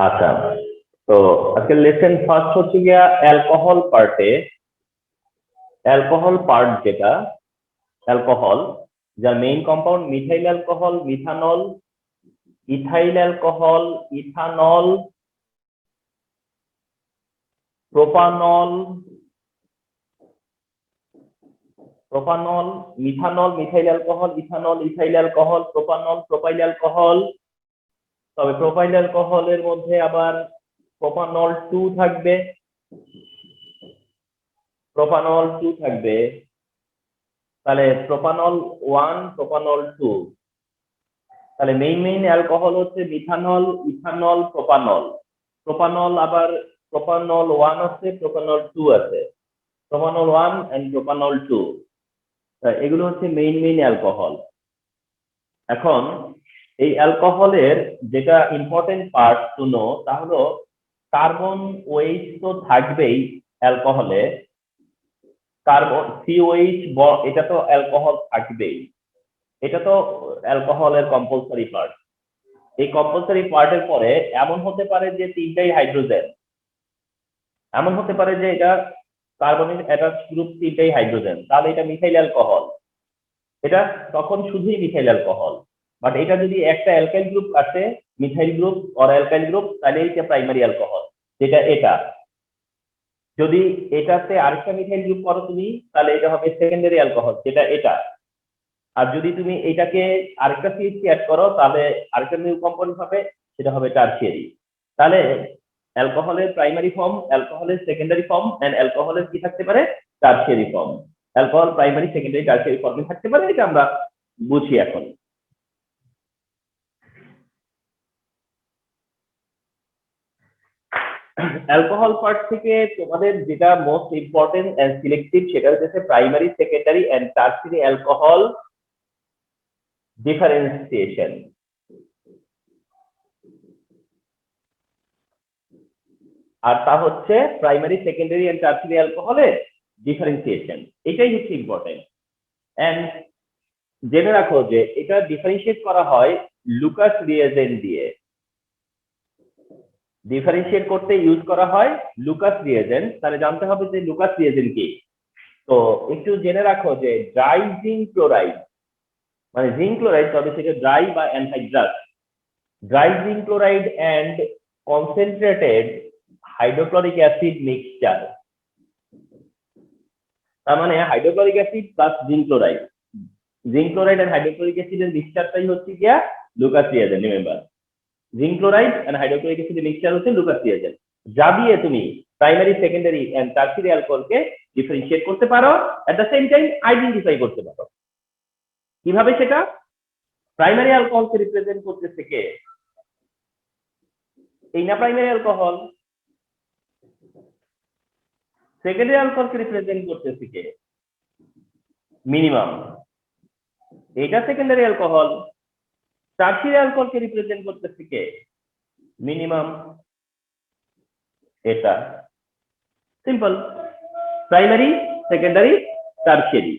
আচ্ছা, তো আজকে লেসন ফার্স্ট হচ্ছে গিয়া অ্যালকোহল পার্ট, যেটা অ্যালকোহল, যার main compound methyl alcohol, methanol, ethyl alcohol, ethanol, propanol, methanol, methyl alcohol, ethanol, ethyl alcohol, propanol, propyl alcohol. তবে প্রোপাইল অ্যালকোহলের মধ্যে আবার প্রোপানল টু থাকবে, তাহলে প্রোপানল ওয়ান, প্রোপানল টু। তাহলে মেইন অ্যালকোহল হচ্ছে মিথানল, ইথানল, প্রোপানল। আবার প্রোপানল ওয়ান আছে, প্রোপানল টু আছে, propanol one and propanol two. এগুলো হচ্ছে মেইন অ্যালকোহল। এখন এই অ্যালকোহলের যেটা ইম্পর্টেন্ট পার্ট শুনো, তা হলো কার্বন ওএইচ তো থাকবেই অ্যালকোহলে, কার্বন সিওএইচ, এটা তো অ্যালকোহল থাকবেই, এটা তো অ্যালকোহলের কম্পালসারি পার্ট। এই কম্পালসারি পার্টের পরে এমন হতে পারে যে তিনটাই হাইড্রোজেন, এমন হতে পারে যে এটা কার্বনের অ্যাটাচ গ্রুপ তিনটাই হাইড্রোজেন, তাহলে এটা মিথাইল অ্যালকোহল, এটা তখন শুধুই মিথাইল অ্যালকোহল। বাট এটা যদি একটা অ্যালকাইল গ্রুপ আসে, methyl group or alkyl group, তাহলে এটা প্রাইমারি অ্যালকোহল, যেটা এটা। যদি এটাতে আরেকটা মিথাইল গ্রুপ করো তুমি, তাহলে এটা হবে সেকেন্ডারি অ্যালকোহল, যেটা এটা। আর যদি তুমি এটাকে আরেকটা সিএইচসি অ্যাড করো, তাহলে আরেকটা নিউ কম্পাউন্ড হবে, সেটা হবে টারশিয়ারি। তাহলে অ্যালকোহলের প্রাইমারি ফর্ম, অ্যালকোহলের সেকেন্ডারি ফর্ম এন্ড অ্যালকোহলের কি থাকতে পারে, tertiary form. Alcohol primary, secondary, tertiary ফর্মে থাকতে পারে, এটা আমরা বুঝি এখন। অ্যালকোহল পার্ট থেকে তোমাদের যেটা মোস্ট ইম্পর্টেন্ট এন্ড সিলেক্টিভ, সেটা হচ্ছে primary, secondary and tertiary alcohol differentiation. আর তা হচ্ছে প্রাইমারি, সেকেন্ডারি এন্ড টারশিয়ারি অ্যালকোহলের ডিফারেন্সিয়েশন, এটাই হচ্ছে ইম্পর্টেন্ট। এন্ড জেনে রাখো যে এটা ডিফারেন্সিয়েট করা হয় লুকাস রিয়েজেন্ট দিয়ে। ডিফারেন্সিয়েট করতে ইউজ করা হয় লুকাস রিয়েজেন্ট। তাহলে জানতে হবে যে লুকাস রিয়েজেন্ট কি। তো একটু জেনে রাখো যে ড্রাই জিঙ্ক ক্লোরাইড, মানে জিঙ্ক ক্লোরাইড, তবে সেটা ড্রাই বা anhydrous, dry zinc chloride and concentrated hydrochloric acid mixture. তার মানে hydrochloric acid plus zinc chloride, zinc chloride and hydrochloric অ্যাসিডের মিক্সচারটাই হচ্ছে গিয়া Lucas reagent. Remember, zinc chloride and hydrochloric অ্যাসিডের মিক্সচার হচ্ছে লুকাস রিয়েজেন্ট, যা দিয়ে তুমি প্রাইমারি, সেকেন্ডারি এন্ড টারশিয়ারি অ্যালকোহলকে ডিফারেন্সিয়েট করতে পারো, at the same time identify করতে পারো। কিভাবে সেটা? প্রাইমারি অ্যালকোহলকে রিপ্রেজেন্ট করতেছে কে? এই না প্রাইমারি অ্যালকোহল। সেকেন্ডারি অ্যালকোহলকে রিপ্রেজেন্ট করতেছে কে? মিনিমাম। এটা সেকেন্ডারি অ্যালকোহল। টারশিয়ারি অ্যালকোহলকে রিপ্রেজেন্ট করতেছে কে? মিনিমাম। এটা simple. Primary, secondary, tertiary,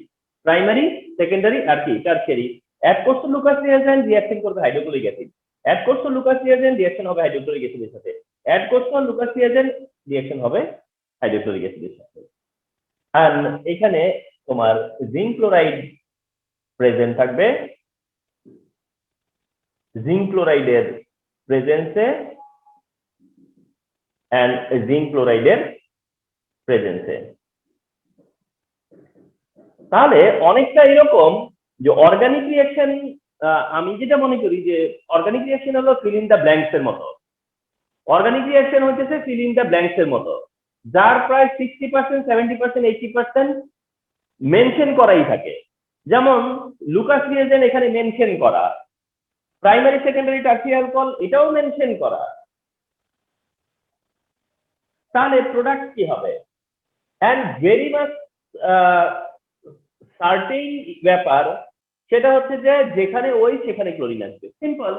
primary, secondary আর কি টারশিয়ারি। অ্যাড করছো লুকাস রিয়েজেন্ট, রিঅ্যাকশন করবে হাইড্রোক্লোরিক অ্যাসিড। অ্যাড করছো লুকাস রিয়েজেন্ট, রিঅ্যাকশন হবে হাইড্রোক্লোরিক অ্যাসিডের সাথে। অ্যাড করছো লুকাস রিয়েজেন্ট, রিঅ্যাকশন হবে হাইড্রোক্লোরিক অ্যাসিডের সাথে। আর এখানে তোমার জিঙ্ক ক্লোরাইড প্রেজেন্ট থাকবে, জিঙ্ক ক্লোরাইডের প্রেজেন্সে এন্ড জিঙ্ক ক্লোরাইডের প্রেজেন্সে। তাহলে অনেকটা এরকম যে অর্গানিক রিঅ্যাকশন, আমি যেটা মনে করি যে অর্গানিক রিঅ্যাকশন হলো ফিল ইন দ্য ব্ল্যাঙ্কস এর মতো। অর্গানিক রিঅ্যাকশন হচ্ছে ফিল ইন দ্য ব্ল্যাঙ্কস এর মতো, যার প্রায় 60%, 70%, 80% মেনশন করাই থাকে। যেমন লুকাস রিয়েজেন্ট এখানে মেনশন করা, প্রাইমারি, সেকেন্ডারি, টারশিয়ারি অ্যালকোহল এটাও মেনশন করা। তাহলে প্রোডাক্ট কি হবে? এন্ড ভেরি মাচ সার্টেন ব্যাপার, সেটা হচ্ছে যে যেখানে ওই সেখানে ক্লোরিন আসবে, simple.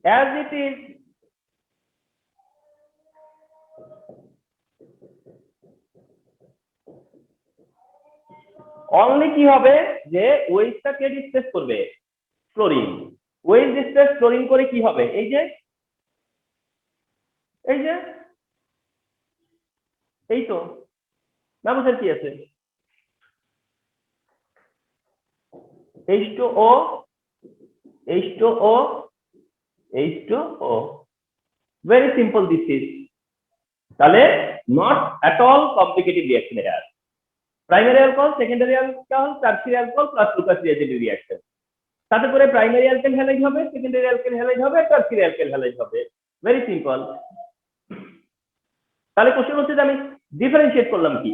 as it is, only কি হবে যে ওয়েটটা কে ডিসপ্লেস করবে? ক্লোরিন। ওয়েট ডিসপ্লেস ক্লোরিন করে কি হবে? এই যে এই তো না, বুঝার কি আছে? H2O H2O H2O, very simple this is. তাহলে not at all complicated reaction here. Primary alcohol, secondary alcohol, tertiary alcohol plus Lucas reagent reaction. তাতে করে প্রাইমারি অ্যালকেন হ্যালাইড হবে, সেকেন্ডারি অ্যালকেন হ্যালাইড হবে, টারসিয়ারি অ্যালকেন হ্যালাইড হবে। Very simple. তাহলে question হচ্ছে যে আমি ডিফারেন্সিয়েট করলাম কি?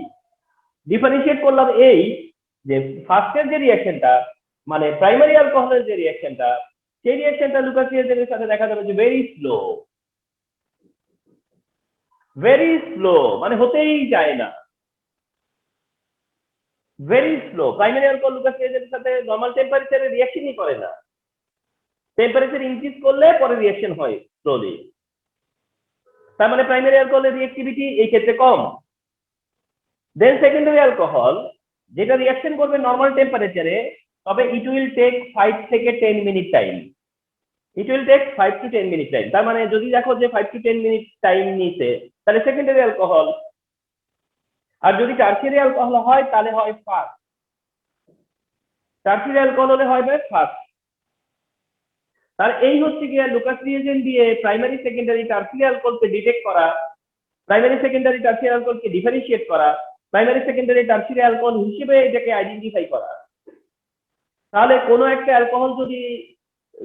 ডিফারেন্সিয়েট করলাম এই যে ফার্স্টের যে রিঅ্যাকশনটা, মানে প্রাইমারি অ্যালকোহলের যে রিঅ্যাকশনটা, সেই রিঅ্যাকশনটা লুকাস রিয়েজেন্টের সাথে দেখা যাবে যে ভেরি স্লো, মানে হতেই যায় না, very slow. Primary alcohol Lucas রিয়েজেন্টের সাথে নরমাল টেম্পারেচারে রিঅ্যাকশনই করে না, টেম্পারেচার ইনক্রিজ করলে পরে রিঅ্যাকশন হয় স্লোলি। তার মানে প্রাইমারি অ্যালকোহলের রিঅ্যাক্টিভিটি এই ক্ষেত্রে কম। দেন সেকেন্ডারি অ্যালকোহল যেটা রিঅ্যাকশন করবে নরমাল টেম্পারেচারে, তবে ইট উইল টেক 5 থেকে 10 minute time. It will take 5 to 10 minute time. তার মানে যদি দেখো যে 5 to 10 মিনিট টাইম নিতে, তাহলে সেকেন্ডারি অ্যালকোহল। আর যদি টারসিয়ারি অ্যালকোহল হয় তাহলে হয় ফাস্ট। টারসিয়ারি অ্যালকোহল হলে হয় ফাস্ট। তার এই হচ্ছে কি লুকাস রিয়েজেন্ট দিয়ে প্রাইমারি সেকেন্ডারি টারসিয়ারি অ্যালকোহলকে ডিটেক্ট করা, প্রাইমারি সেকেন্ডারি টারসিয়ারি অ্যালকোহলকে ডিফারেন্সিয়েট করা, প্রাইমারি সেকেন্ডারি টারসিয়ারি অ্যালকোহল হিসেবে এটাকে আইডেন্টিফাই করা। তাহলে কোনো একটা অ্যালকোহল যদি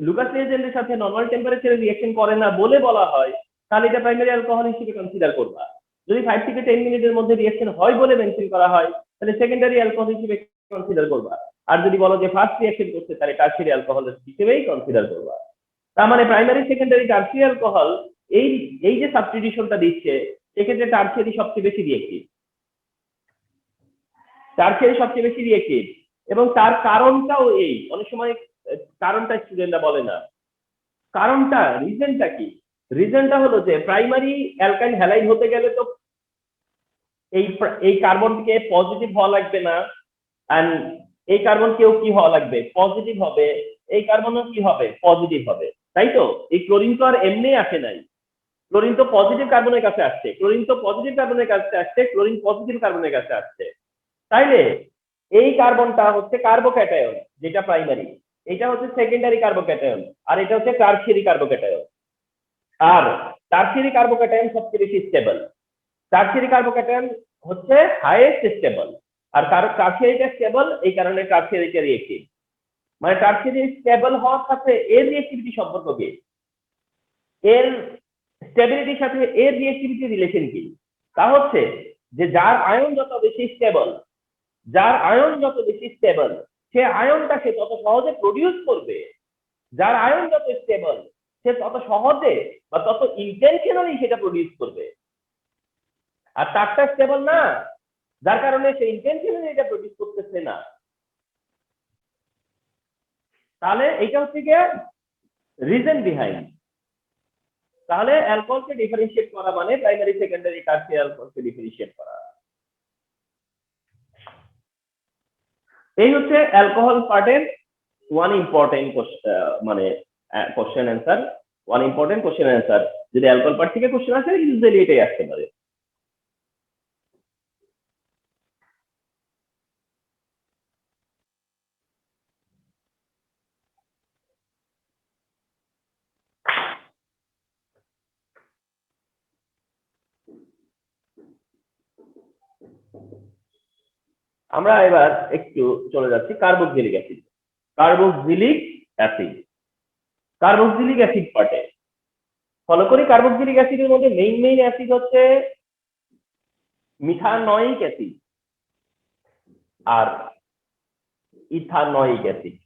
লুকাস রিয়েজেন্টের সাথে নরমাল টেম্পারেচারে রিঅ্যাকশন করে না বলে বলা হয়, তাহলে এটা প্রাইমারি অ্যালকোহল হিসেবে কনসিডার করবা। যদি 5 থেকে 10 মিনিটের মধ্যে রিঅ্যাকশন হয় বলে মেনশন করা হয়, তাহলে সেকেন্ডারি অ্যালকোহল হিসেবে কনসিডার করবা। আর যদি বলো যে ফার্স্ট রিঅ্যাকশন করছে, তাহলে টারসিয়ারি অ্যালকোহল হিসেবেই কনসিডার করবা। তার মানে প্রাইমারি সেকেন্ডারি টারসিয়ারি অ্যালকোহল এই যে সাবস্টিটিউশনটা দিচ্ছে, সেক্ষেত্রে টারসিয়ারি সবচেয়ে বেশি রিঅ্যাক্টিভ, টারসিয়ারি সবচেয়ে বেশি রিঅ্যাক্টিভ। এবং তার কারণটাও এই, অনেক সময় কারণটা স্টুডেন্টরা বলে না। কারণটা, রিজনটা কি? রিজনটা হলো যে প্রাইমারি অ্যালকাইল হ্যালাইড হতে গেলে তো এই কার্বনকে পজিটিভ হওয়া লাগবে না, এন্ড এই কার্বনকেও কি হওয়া লাগবে? পজিটিভ হবে। এই কার্বনও কি হবে? পজিটিভ হবে, তাই তো? এই ক্লোরিন তো আর এমনি আসে নাই, ক্লোরিন তো পজিটিভ কার্বনের কাছে আসছে, ক্লোরিন তো পজিটিভ কার্বনের কাছে আসছে, ক্লোরিন পজিটিভ কার্বনের কাছে আসছে। তাইলে এই কার্বনটা হচ্ছে কার্বোক্যাটায়ন, যেটা প্রাইমারি, এটা হচ্ছে সেকেন্ডারি কার্বোক্যাটায়ন, আর এটা হচ্ছে টারসিয়ারি কার্বোক্যাটায়ন। আর টারসিয়ারি কার্বোক্যাটায়ন সবচেয়ে বেশি স্টেবল। টারসিয়ারি কার্বোক্যাটায়ন হচ্ছে হাইয়েস্ট স্টেবল, আর টারসিয়ারিটা স্টেবল, এই কারণে টারসিয়ারিটা রিঅ্যাক্টিভ। মানে টারসিয়ারি স্টেবল হওয়ার সাথে এর রিঅ্যাক্টিভিটি সম্পর্ক কি? এর স্টেবিলিটির সাথে এর রিঅ্যাক্টিভিটি রিলেশন কি? তা হচ্ছে যে যার আয়ন যত বেশি স্টেবল, সে আয়নটা সে তত সহজে প্রডিউস করবে। যার আয়ন যত স্টেবল, সে তত সহজে বা তত ইন্টেনশনালি সেটা প্রডিউস করবে। আর তারটা স্টেবল না, যার কারণে সে ইন্টেনশনালি এটা প্রডিউস করতেছে না। তাহলে এটা হচ্ছে কি রিজন বিহাইন্ড। তাহলে অ্যালকোহলকে ডিফারেন্সিয়েট করা মানে প্রাইমারি সেকেন্ডারি টারসিয়ারি অ্যালকোহলকে ডিফারেন্সিয়েট করা। এই হচ্ছে অ্যালকোহল পার্টের ওয়ান ইম্পর্টেন্ট কোশ্চেন অ্যান্সার। যদি অ্যালকোহল পার্ট থেকে কোশ্চেন আসে, ইউজুয়ালি এটাই আসতে পারে। আমরা এবার একটু চলে যাচ্ছি কার্বক্সিলিক অ্যাসিড। কার্বক্সিলিক অ্যাসিড পার্টে ফলো করি। কার্বক্সিলিক অ্যাসিডের মধ্যে মেইন অ্যাসিড হচ্ছে মিথানোয়িক অ্যাসিড আর ইথানোয়িক অ্যাসিড।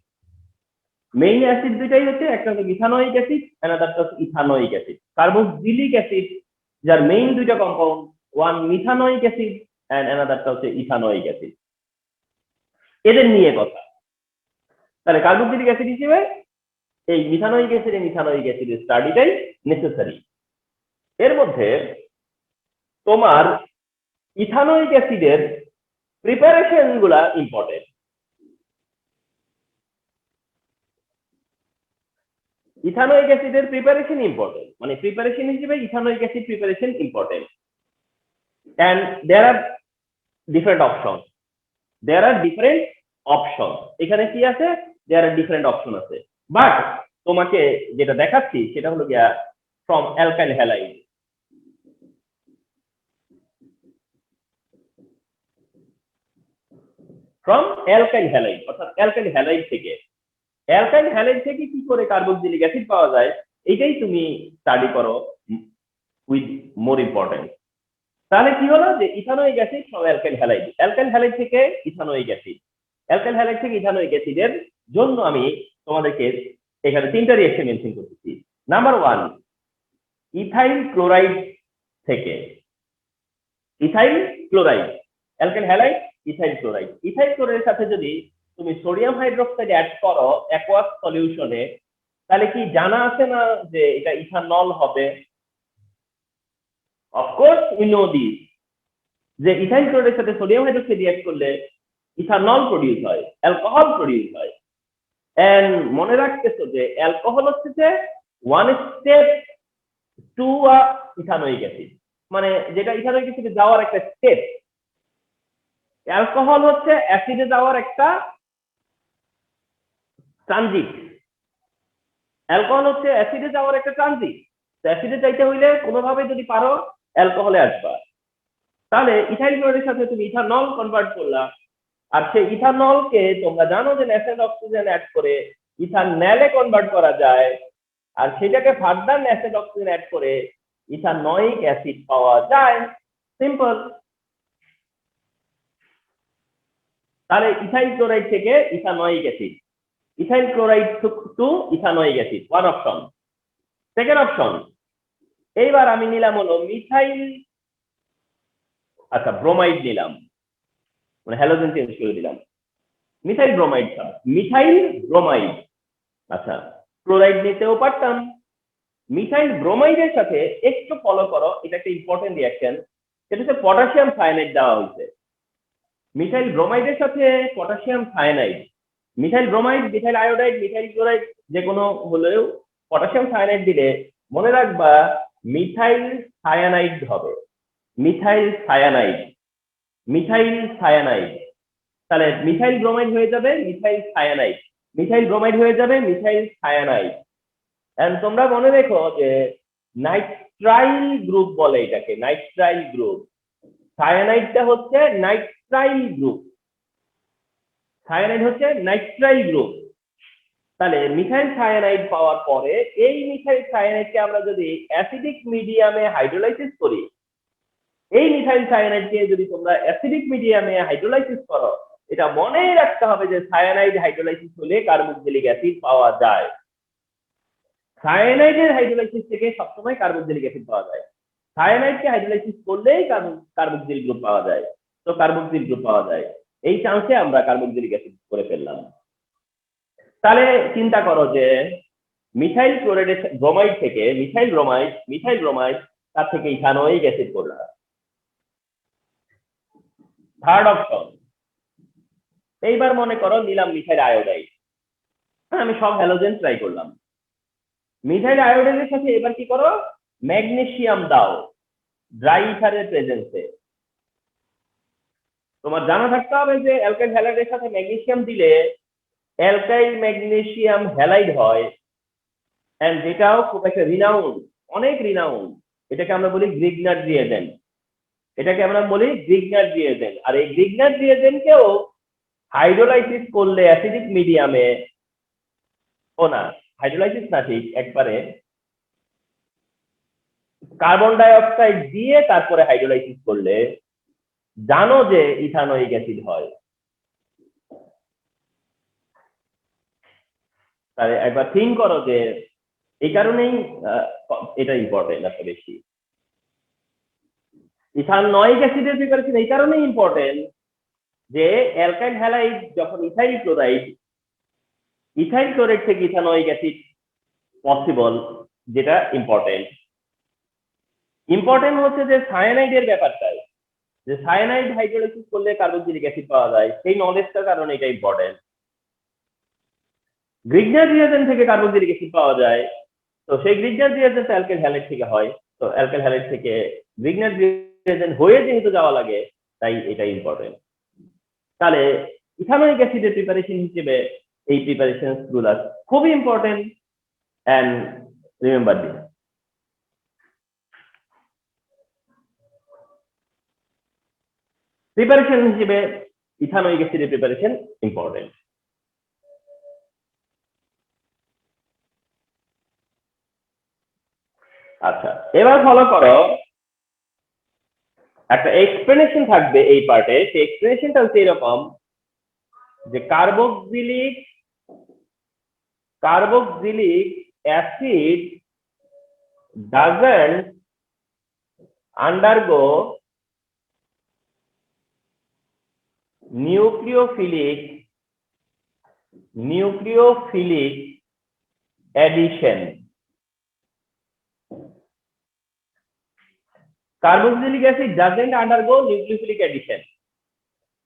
মেইন অ্যাসিড দুটাই হচ্ছে, একটা হচ্ছে মিথানোয়িক অ্যাসিড, অ্যানাদারটা হচ্ছে ইথানোয়িক অ্যাসিড। কার্বক্সিলিক অ্যাসিড যার মেইন দুইটা compound, one methanoic acid and অ্যানাদারটা হচ্ছে ইথানোয়িক অ্যাসিড। এদের নিয়ে কথা। তাহলে কার্বক্সিলিক অ্যাসিড হিসেবে এই মিথানোয়িক অ্যাসিডের স্টাডিটাই নেসেসারি। এর মধ্যে তোমার ইথানোয়িক অ্যাসিডের প্রিপারেশন গুলা ইম্পর্টেন্ট। ইথানোয়িক অ্যাসিডের প্রিপারেশন ইম্পর্টেন্ট, মানে প্রিপারেশন হিসেবে ethanoic acid preparation important. And there are different option, there are different option, এখানে কি আছে, দেয়ার আর ডিফারেন্ট অপশন আছে। বাট তোমাকে যেটা দেখাচ্ছি সেটা হলো গিয়া from alkyl halide. From alkyl halide, অর্থাৎ অ্যালকাইল হ্যালাইড থেকে। অ্যালকাইল হ্যালাইড থেকে কি করে কার্বক্সিলিক অ্যাসিড পাওয়া যায়, এটাই তুমি স্টাডি করো উইথ মোর ইম্পর্টেন্ট। তাহলে কি হলো যে ethanoic acid from alkyl halide, alkyl halide থেকে ইথানোয়িক অ্যাসিড, অ্যালকাইল হ্যালাইড থেকে ইথানোয়িক অ্যাসিডের জন্য আমি তোমাদেরকে এখানে তিনটা রিঅ্যাকশন মেনশন করতেছি। নাম্বার 1, ইথাইল ক্লোরাইড থেকে, ethyl chloride, alkyl halide ethyl chloride, ethyl ক্লোরাইডের সাথে যদি তুমি সোডিয়াম হাইড্রোক্সাইড অ্যাড করো অ্যাকোয়াস সলিউশনে, তাহলে কি জানা আছে না যে এটা ইথানল হবে? অফকোর্স উই নো দিস, যে ইথাইল ক্লোরাইডের সাথে সোডিয়াম হাইড্রোক্সাইড রিঅ্যাক্ট করলে ইথানল প্রডিউস হয়, অ্যালকোহল প্রডিউস হয়। এন্ড মনে রাখতেছো যে অ্যালকোহল হচ্ছে যে one step to a ethanoic acid, মানে যেটা ইথানোয়িক অ্যাসিডে যাওয়ার একটা স্টেপ। অ্যালকোহল হচ্ছে অ্যাসিডে যাওয়ার একটা ট্রানজিট, অ্যালকোহল হচ্ছে অ্যাসিডে যাওয়ার একটা ট্রানজিট। অ্যাসিডে যাইতে হইলে কোনোভাবে যদি পারো অ্যালকোহলে আসবা, তাহলে ইথাইল ক্লোরাইডের সাথে তুমি ইথানল কনভার্ট করলা, আর সেই ইথানলকে তোমরা জানো যে ন্যাচারাল অক্সিজেন অ্যাড করে ইথানলে কনভার্ট করা যায়, আর সেটাকে ফার্দার ন্যাচারাল অক্সিজেন অ্যাড করে ইথানোয়িক অ্যাসিড পাওয়া যায়। সিম্পল। তাহলে ইথাইল ক্লোরাইড থেকে ethanoic acid, ethyl chloride to ethanoic acid, one option. Second option, এইবার আমি নিলাম হলো মিথাইল, আচ্ছা ব্রোমাইড নিলাম, মানে হ্যালোজেন চেঞ্জ করে দিলাম, মিথাইল ব্রোমাইড, মিথাইল ব্রোমাইড। আচ্ছা, ক্লোরাইড নিতেও পারতাম। মিথাইল ব্রোমাইডের সাথে একটু ফলো করো, এটা একটা ইম্পর্টেন্ট রিঅ্যাকশন, এটা হচ্ছে পটাশিয়াম সায়ানাইড দেওয়া হয়েছে। মিথাইল ব্রোমাইডের সাথে potassium cyanide, methyl bromide, methyl iodide, methyl chloride যে কোনো হলেও পটাশিয়াম সায়ানাইড দিলে মনে রাখবা মিথাইল সায়ানাইড হবে, মিথাইল সায়ানাইড, মিথাইল সায়ানাইড। তাহলে মিথাইল ব্রোমাইড হয়ে যাবে মিথাইল সায়ানাইড, মিথাইল ব্রোমাইড হয়ে যাবে মিথাইল সায়ানাইড। এন্ড তোমরা মনে রেখো যে নাইট্রাইল গ্রুপ বলে এটাকে, নাইট্রাইল গ্রুপ। সায়ানাইডটা হচ্ছে নাইট্রাইল গ্রুপ, সায়ানাইড হচ্ছে নাইট্রাইল গ্রুপ। তাহলে মিথাইল সায়ানাইড পাওয়ার পরে এই মিথাইল সায়ানাইডকে আমরা যদি অ্যাসিডিক মিডিয়ামে হাইড্রোলাইসিস করি, এই মিথাইল সায়ানাইডকে যদি তোমরা অ্যাসিডিক মিডিয়ামে হাইড্রোলাইসিস করো, এটা মনে রাখতে হবে যে সায়ানাইড হাইড্রোলাইসিস হলে কার্বক্সিলিক অ্যাসিড পাওয়া যায়। সায়ানাইডের হাইড্রোলাইসিস থেকে সবসময় কার্বক্সিলিক অ্যাসিড পাওয়া যায়, সায়ানাইডকে হাইড্রোলাইসিস করলেই কার্বক্সিল গ্রুপ পাওয়া যায়। তো কার্বক্সিল গ্রুপ পাওয়া যায়, এই চান্সে আমরা কার্বক্সিলিক অ্যাসিড করে ফেললাম। তাহলে চিন্তা করো যে মিথাইল ক্লোরাইড ব্রোমাইড থেকে মিথাইল ব্রোমাইড, মিথাইল ব্রোমাইড তার থেকে ইথানোয়িক অ্যাসিড করলাম। থার্ড অপশন, এইবার মনে করো নিলাম মিথাইল আয়োডাইড, আমি সব হ্যালোজেন ট্রাই করলাম। মিথাইল আয়োডাইডের সাথে এবার কি করো, ম্যাগনেসিয়াম দাও ড্রাই ইথারের প্রেজেন্সে। তোমার জানা থাকতে হবে যে অ্যালকাইল হ্যালাইডের সাথে ম্যাগনেসিয়াম দিলে অ্যালকাইল ম্যাগনেসিয়াম হ্যালাইড হয়, এন্ড যেটাও খুব একটা রিনাউন্ড, অনেক রিনাউন্ড। এটাকে আমরা বলি গ্রিগনার রিয়েজেন্ট, এটাকে আমরা বলি গ্রিগনার রিয়েজেন্ট। আর এই গ্রিগনার রিয়েজেন্টকেও হাইড্রোলাইসিস করলে অ্যাসিডিক মিডিয়ামে, ও না হাইড্রোলাইসিস না, ঠিক একবারে কার্বন ডাই অক্সাইড দিয়ে তারপরে হাইড্রোলাইসিস করলে জানো যে ইথানোয়িক অ্যাসিড হয়। তাহলে একবার থিঙ্ক করো যে এই কারণেই এটা ইম্পর্টেন্ট এত বেশি। ইথানোয়িক অ্যাসিডের প্রিপারেশন এই কারণেই ইম্পর্টেন্ট যে অ্যালকাইল হ্যালাইড যখন ইথাইল ক্লোরাইড, ইথাইল ক্লোরাইড থেকে ইথানোয়িক অ্যাসিড পসিবল, যেটা ইম্পর্টেন্ট। ইম্পর্টেন্ট হচ্ছে যে সায়ানাইডের ব্যাপারটাই, যে সায়ানাইড হাইড্রোলাইসিস করলে কার্বক্সিলিক অ্যাসিড পাওয়া যায়, সেই নলেজটার কারণে এটা ইম্পর্টেন্ট। গ্রিগনার রিয়েজেন্ট থেকে কার্বক্সিলিক অ্যাসিড পাওয়া যায়, তো সেই গ্রিগনার রিয়েজেন্ট অ্যালকেল হ্যালাইড থেকে হয়, তো অ্যালকেল হ্যালাইড থেকে গ্রিগনার রিয়েজেন্ট হয়ে যেহেতু যাওয়া লাগে, তাই এটা ইম্পর্টেন্ট। তাহলে ইথানোয়িক অ্যাসিডের প্রিপারেশন হিসেবে এই প্রিপারেশন গুলো খুবই important, and remember this. Preparation হিসেবে ইথানোয়িক অ্যাসিডের প্রিপারেশন ইম্পর্টেন্ট। আচ্ছা, এবার ফলো করো, একটা এক্সপ্লেনেশন থাকবে এই পার্টে। সেই এক্সপ্লেনেশনটা হচ্ছে এরকম যে carboxylic acid doesn't undergo nucleophilic addition. Carboxylic acid doesn't undergo nucleophilic addition.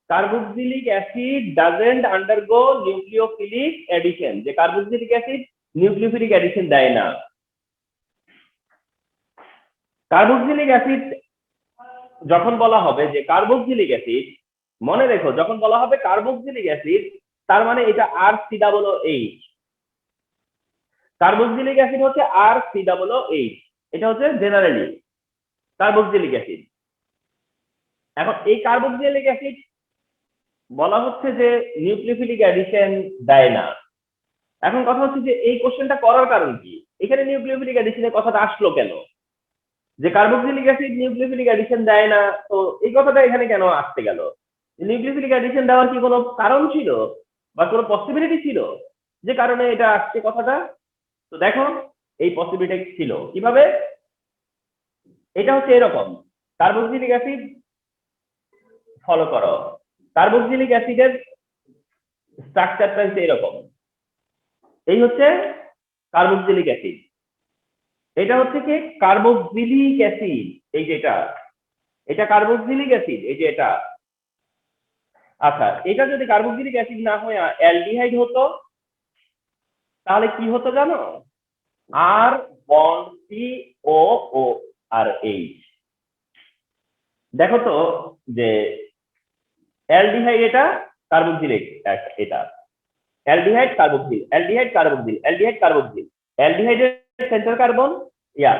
Carboxylic acid doesn't undergo nucleophilic addition. যে কার্বক্সিলিক অ্যাসিড নিউক্লিওফিলিক অ্যাডিশন দেয় না। কার্বক্সিলিক অ্যাসিড যখন বলা হবে যে কার্বক্সিলিক অ্যাসিড, মনে রেখো যখন বলা হবে কার্বক্সিলিক অ্যাসিড, তার মানে এটা RCOOH। কার্বক্সিলিক অ্যাসিড হচ্ছে RCOOH, এটা হচ্ছে জেনারেলি কার্বক্সিলিক অ্যাসিড। এখন এই কার্বক্সিলিক অ্যাসিড বলা হচ্ছে যে নিউক্লিওফিলিক অ্যাডিশন দেয় না। এখন কথা হচ্ছে যে এই কোশ্চেনটা করার কারণ কি, এখানে নিউক্লিওফিলিক অ্যাডিশনের কথাটা আসলো কেন, যে কার্বক্সিলিক অ্যাসিড নিউক্লিওফিলিক অ্যাডিশন দেয় না, তো এই কথাটা এখানে কেন আসতে গেল? নিউক্লিওফিলিক অ্যাডিশন দেওয়ার কি কোনো কারণ ছিল বা কোনো পসিবিলিটি ছিল যে কারণে এটা আসছে কথাটা? তো দেখো, এই পসিবিলিটি ছিল কিভাবে। এটা হচ্ছে এরকম, কার্বক্সিলিক অ্যাসিড ফলো করো, কার্বক্সিলিক অ্যাসিডের স্ট্রাকচারটা হচ্ছে এরকম। এই হচ্ছে কার্বক্সিলিক অ্যাসিড, এটা হচ্ছে কি কার্বক্সিলিক অ্যাসিড, এই যে এটা কার্বক্সিলিক অ্যাসিড, এই যে এটা। আচ্ছা, এটা যদি কার্বক্সিলিক অ্যাসিড না হয়ে অ্যালডিহাইড হতো, তাহলে কি হতো জানো? আর বন্ড COO আর H। দেখো তো যে অ্যালডিহাইড এটা, কার্বক্সিলিক এটা, aldehyde carboxyl, aldehyde carboxyl, aldehyde carboxyl. অ্যালডিহাইডের সেন্টার কার্বন,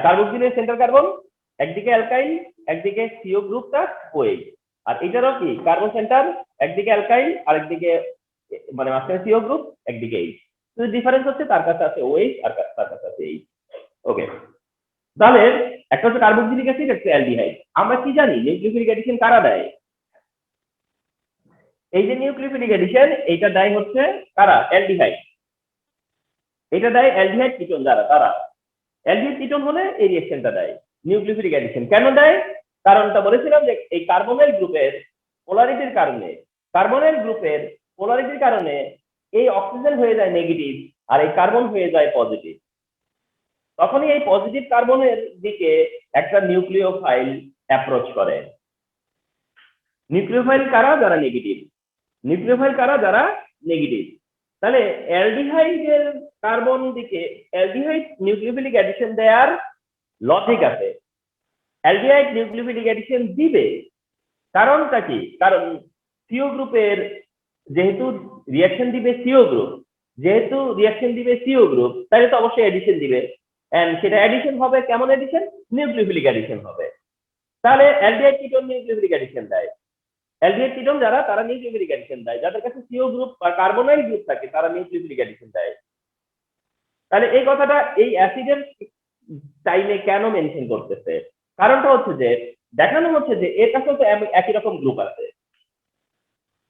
কার্বক্সিলের সেন্টার কার্বন, একদিকে অ্যালকাইল, একদিকে CO গ্রুপটা OH। আর এটারও কি কার্বন সেন্টার, একদিকে অ্যালকাইল আর একদিকে মানে মাঝখানে CO গ্রুপ, একদিকে H। তো ডিফারেন্স হচ্ছে তার কাছে আছে OH আর তার কাছে আছে H। ওকে, তাহলে একটা হচ্ছে কার্বক্সিলিক অ্যাসিড, একটা অ্যালডিহাইড। আমরা কি জানি নিউক্লিওফিলিক অ্যাডিশন কারা দেয়? এই যে নিউক্লিওফিলিক অ্যাডিশন, এটা দেয় হচ্ছে কারা? অ্যালডিহাইড। এটা দেয় অ্যালডিহাইড কিটোন যারা, তারা অ্যালডিহাইড কিটোন হলে এই রিঅ্যাকশনটা দেয় নিউক্লিওফিলিক অ্যাডিশন। কেন দেয়? কারণটা বলেছিলাম যে এই কার্বনাইল গ্রুপের পোলারিটির কারণে, কার্বনাইল গ্রুপের পোলারিটির কারণে এই অক্সিজেন হয়ে যায় নেগেটিভ আর এই কার্বন হয়ে যায় পজিটিভ। তখনই এই পজিটিভ কার্বনের দিকে একটা নিউক্লিওফাইল অ্যাপ্রোচ করে। নিউক্লিওফাইল কারা? যারা নেগেটিভ। নিউক্লিওফাইল কারা? যারা নেগেটিভ। তাহলে অ্যালডিহাইডের কার্বন দিকে অ্যালডিহাইড নিউক্লিওফিলিক অ্যাডিশন দেওয়ার লজিক আছে। অ্যালডিহাইড নিউক্লিওফিলিক অ্যাডিশন দিবে, কারণটা কি? কারণ সিও গ্রুপের যেহেতু রিঅ্যাকশন দিবে সিও গ্রুপ, যেহেতু রিঅ্যাকশন দিবে সিও গ্রুপ, তাহলে তো অবশ্যই অ্যাডিশন দিবে। এন্ড সেটা অ্যাডিশন হবে কেমন অ্যাডিশন? নিউক্লিওফিলিক অ্যাডিশন হবে। তাহলে অ্যালডিহাইড কিটোন নিউক্লিওফিলিক অ্যাডিশন দেয়। অ্যালডিহাইড কিটোন যারা, তারা নিউক্লিওফিলিক অ্যাডিশন দেয়। যাদের কাছে সিও গ্রুপ বা কার্বনাইল গ্রুপ থাকে, তারা নিউক্লিওফিলিক অ্যাডিশন দেয়। তাহলে এই কথাটা এই অ্যাসিডের টাইমে কেন মেনশন করতেছে? কারণটা হচ্ছে যে দেখানো হচ্ছে যে এর কাছে তো একই রকম গ্রুপ আছে।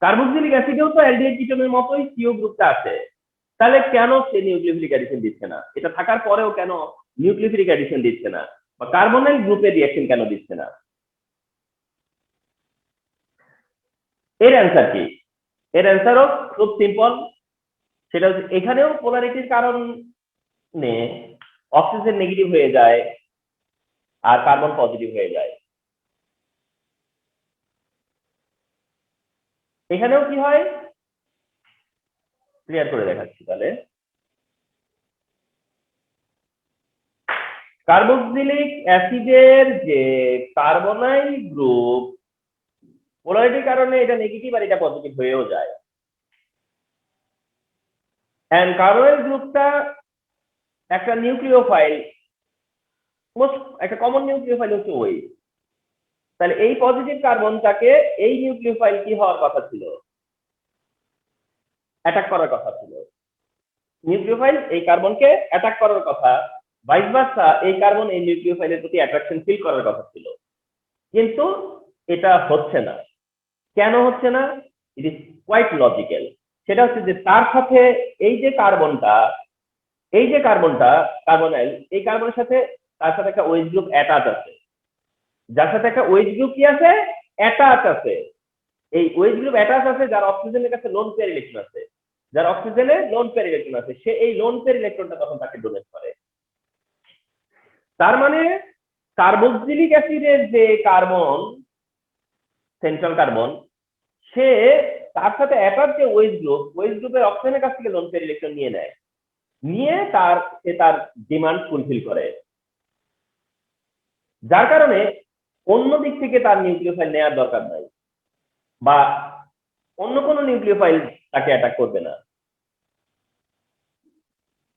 কার্বক্সিলিক অ্যাসিডেও তো অ্যালডিহাইড কিটোনের মতোই সিও গ্রুপটা আছে। তাহলে কেন সে নিউক্লিওফিলিক অ্যাডিশন দিচ্ছে না? এটা থাকার পরেও কেন নিউক্লিওফিলিক অ্যাডিশন দিচ্ছে না, বা কার্বনাইল গ্রুপের রিঅ্যাকশন কেন দিচ্ছে না? এর অ্যান্সার কি? এর অ্যান্সারও খুব সিম্পল। সেটা হচ্ছে এখানেও পোলারিটির কারণে অক্সিজেন নেগেটিভ হয়ে যায় আর কার্বন পজিটিভ হয়ে যায়। এখানেও কি হয় ক্লিয়ার করে দেখাচ্ছি তাহলে। কার্বক্সিলিক অ্যাসিডের যে কার্বনাইল গ্রুপ পোলারিটির কারণে এটা নেগেটিভ আর এটা পজিটিভ হয়েও যায়। এন্ড কার্বনাইল গ্রুপটা একটা নিউক্লিওফাইল, মোস্ট একটা কমন নিউক্লিওফাইল হচ্ছে ওই। তাহলে এই পজিটিভ কার্বনটাকে এই নিউক্লিওফাইল কি হওয়ার কথা ছিল? অ্যাটাক করার কথা ছিল। নিউক্লিওফাইল এই কার্বনকে অ্যাটাক করার কথা, ভাইস ভার্সা এই কার্বন এই নিউক্লিওফাইলের প্রতি অ্যাট্রাকশন ফিল করার কথা ছিল, কিন্তু এটা হচ্ছে না। কেন হচ্ছে না? It is quite logical. সেটা হচ্ছে যে তার সাথে এই যে কার্বনটা কার্বনাইল, এই কার্বনের সাথে তার সাথে একটা ওএইচ গ্রুপ অ্যাটাচ আছে, যার সাথে একটা ওএইচ গ্রুপ কি আছে? অ্যাটাচ আছে। এই ওএইচ গ্রুপ অ্যাটাচ আছে যার অক্সিজেনের কাছে লোন পেয়ার ইলেকট্রন আছে, যার অক্সিজেনে লোন পেয়ার ইলেকট্রন আছে, সে এই লোন পেয়ার ইলেকট্রনটা তখন তাকে ডোনেট করে। তার মানে কার্বক্সিলিক অ্যাসিডের যে কার্বন, সেন্ট্রাল কার্বন, সে তার সাথে অ্যাটাচ যে ওএইচ গ্রুপের অক্সিজেনের কাছ থেকে লোন পেয়ার ইলেকট্রন নিয়ে নেয়, নিয়ে সে তার ডিমান্ড ফুলফিল করে, যার কারণে অন্য দিক থেকে তার নিউক্লিওফাইল নেওয়ার দরকার নাই, বা অন্য কোনো নিউক্লিওফাইল তাকে অ্যাটাক করবে না।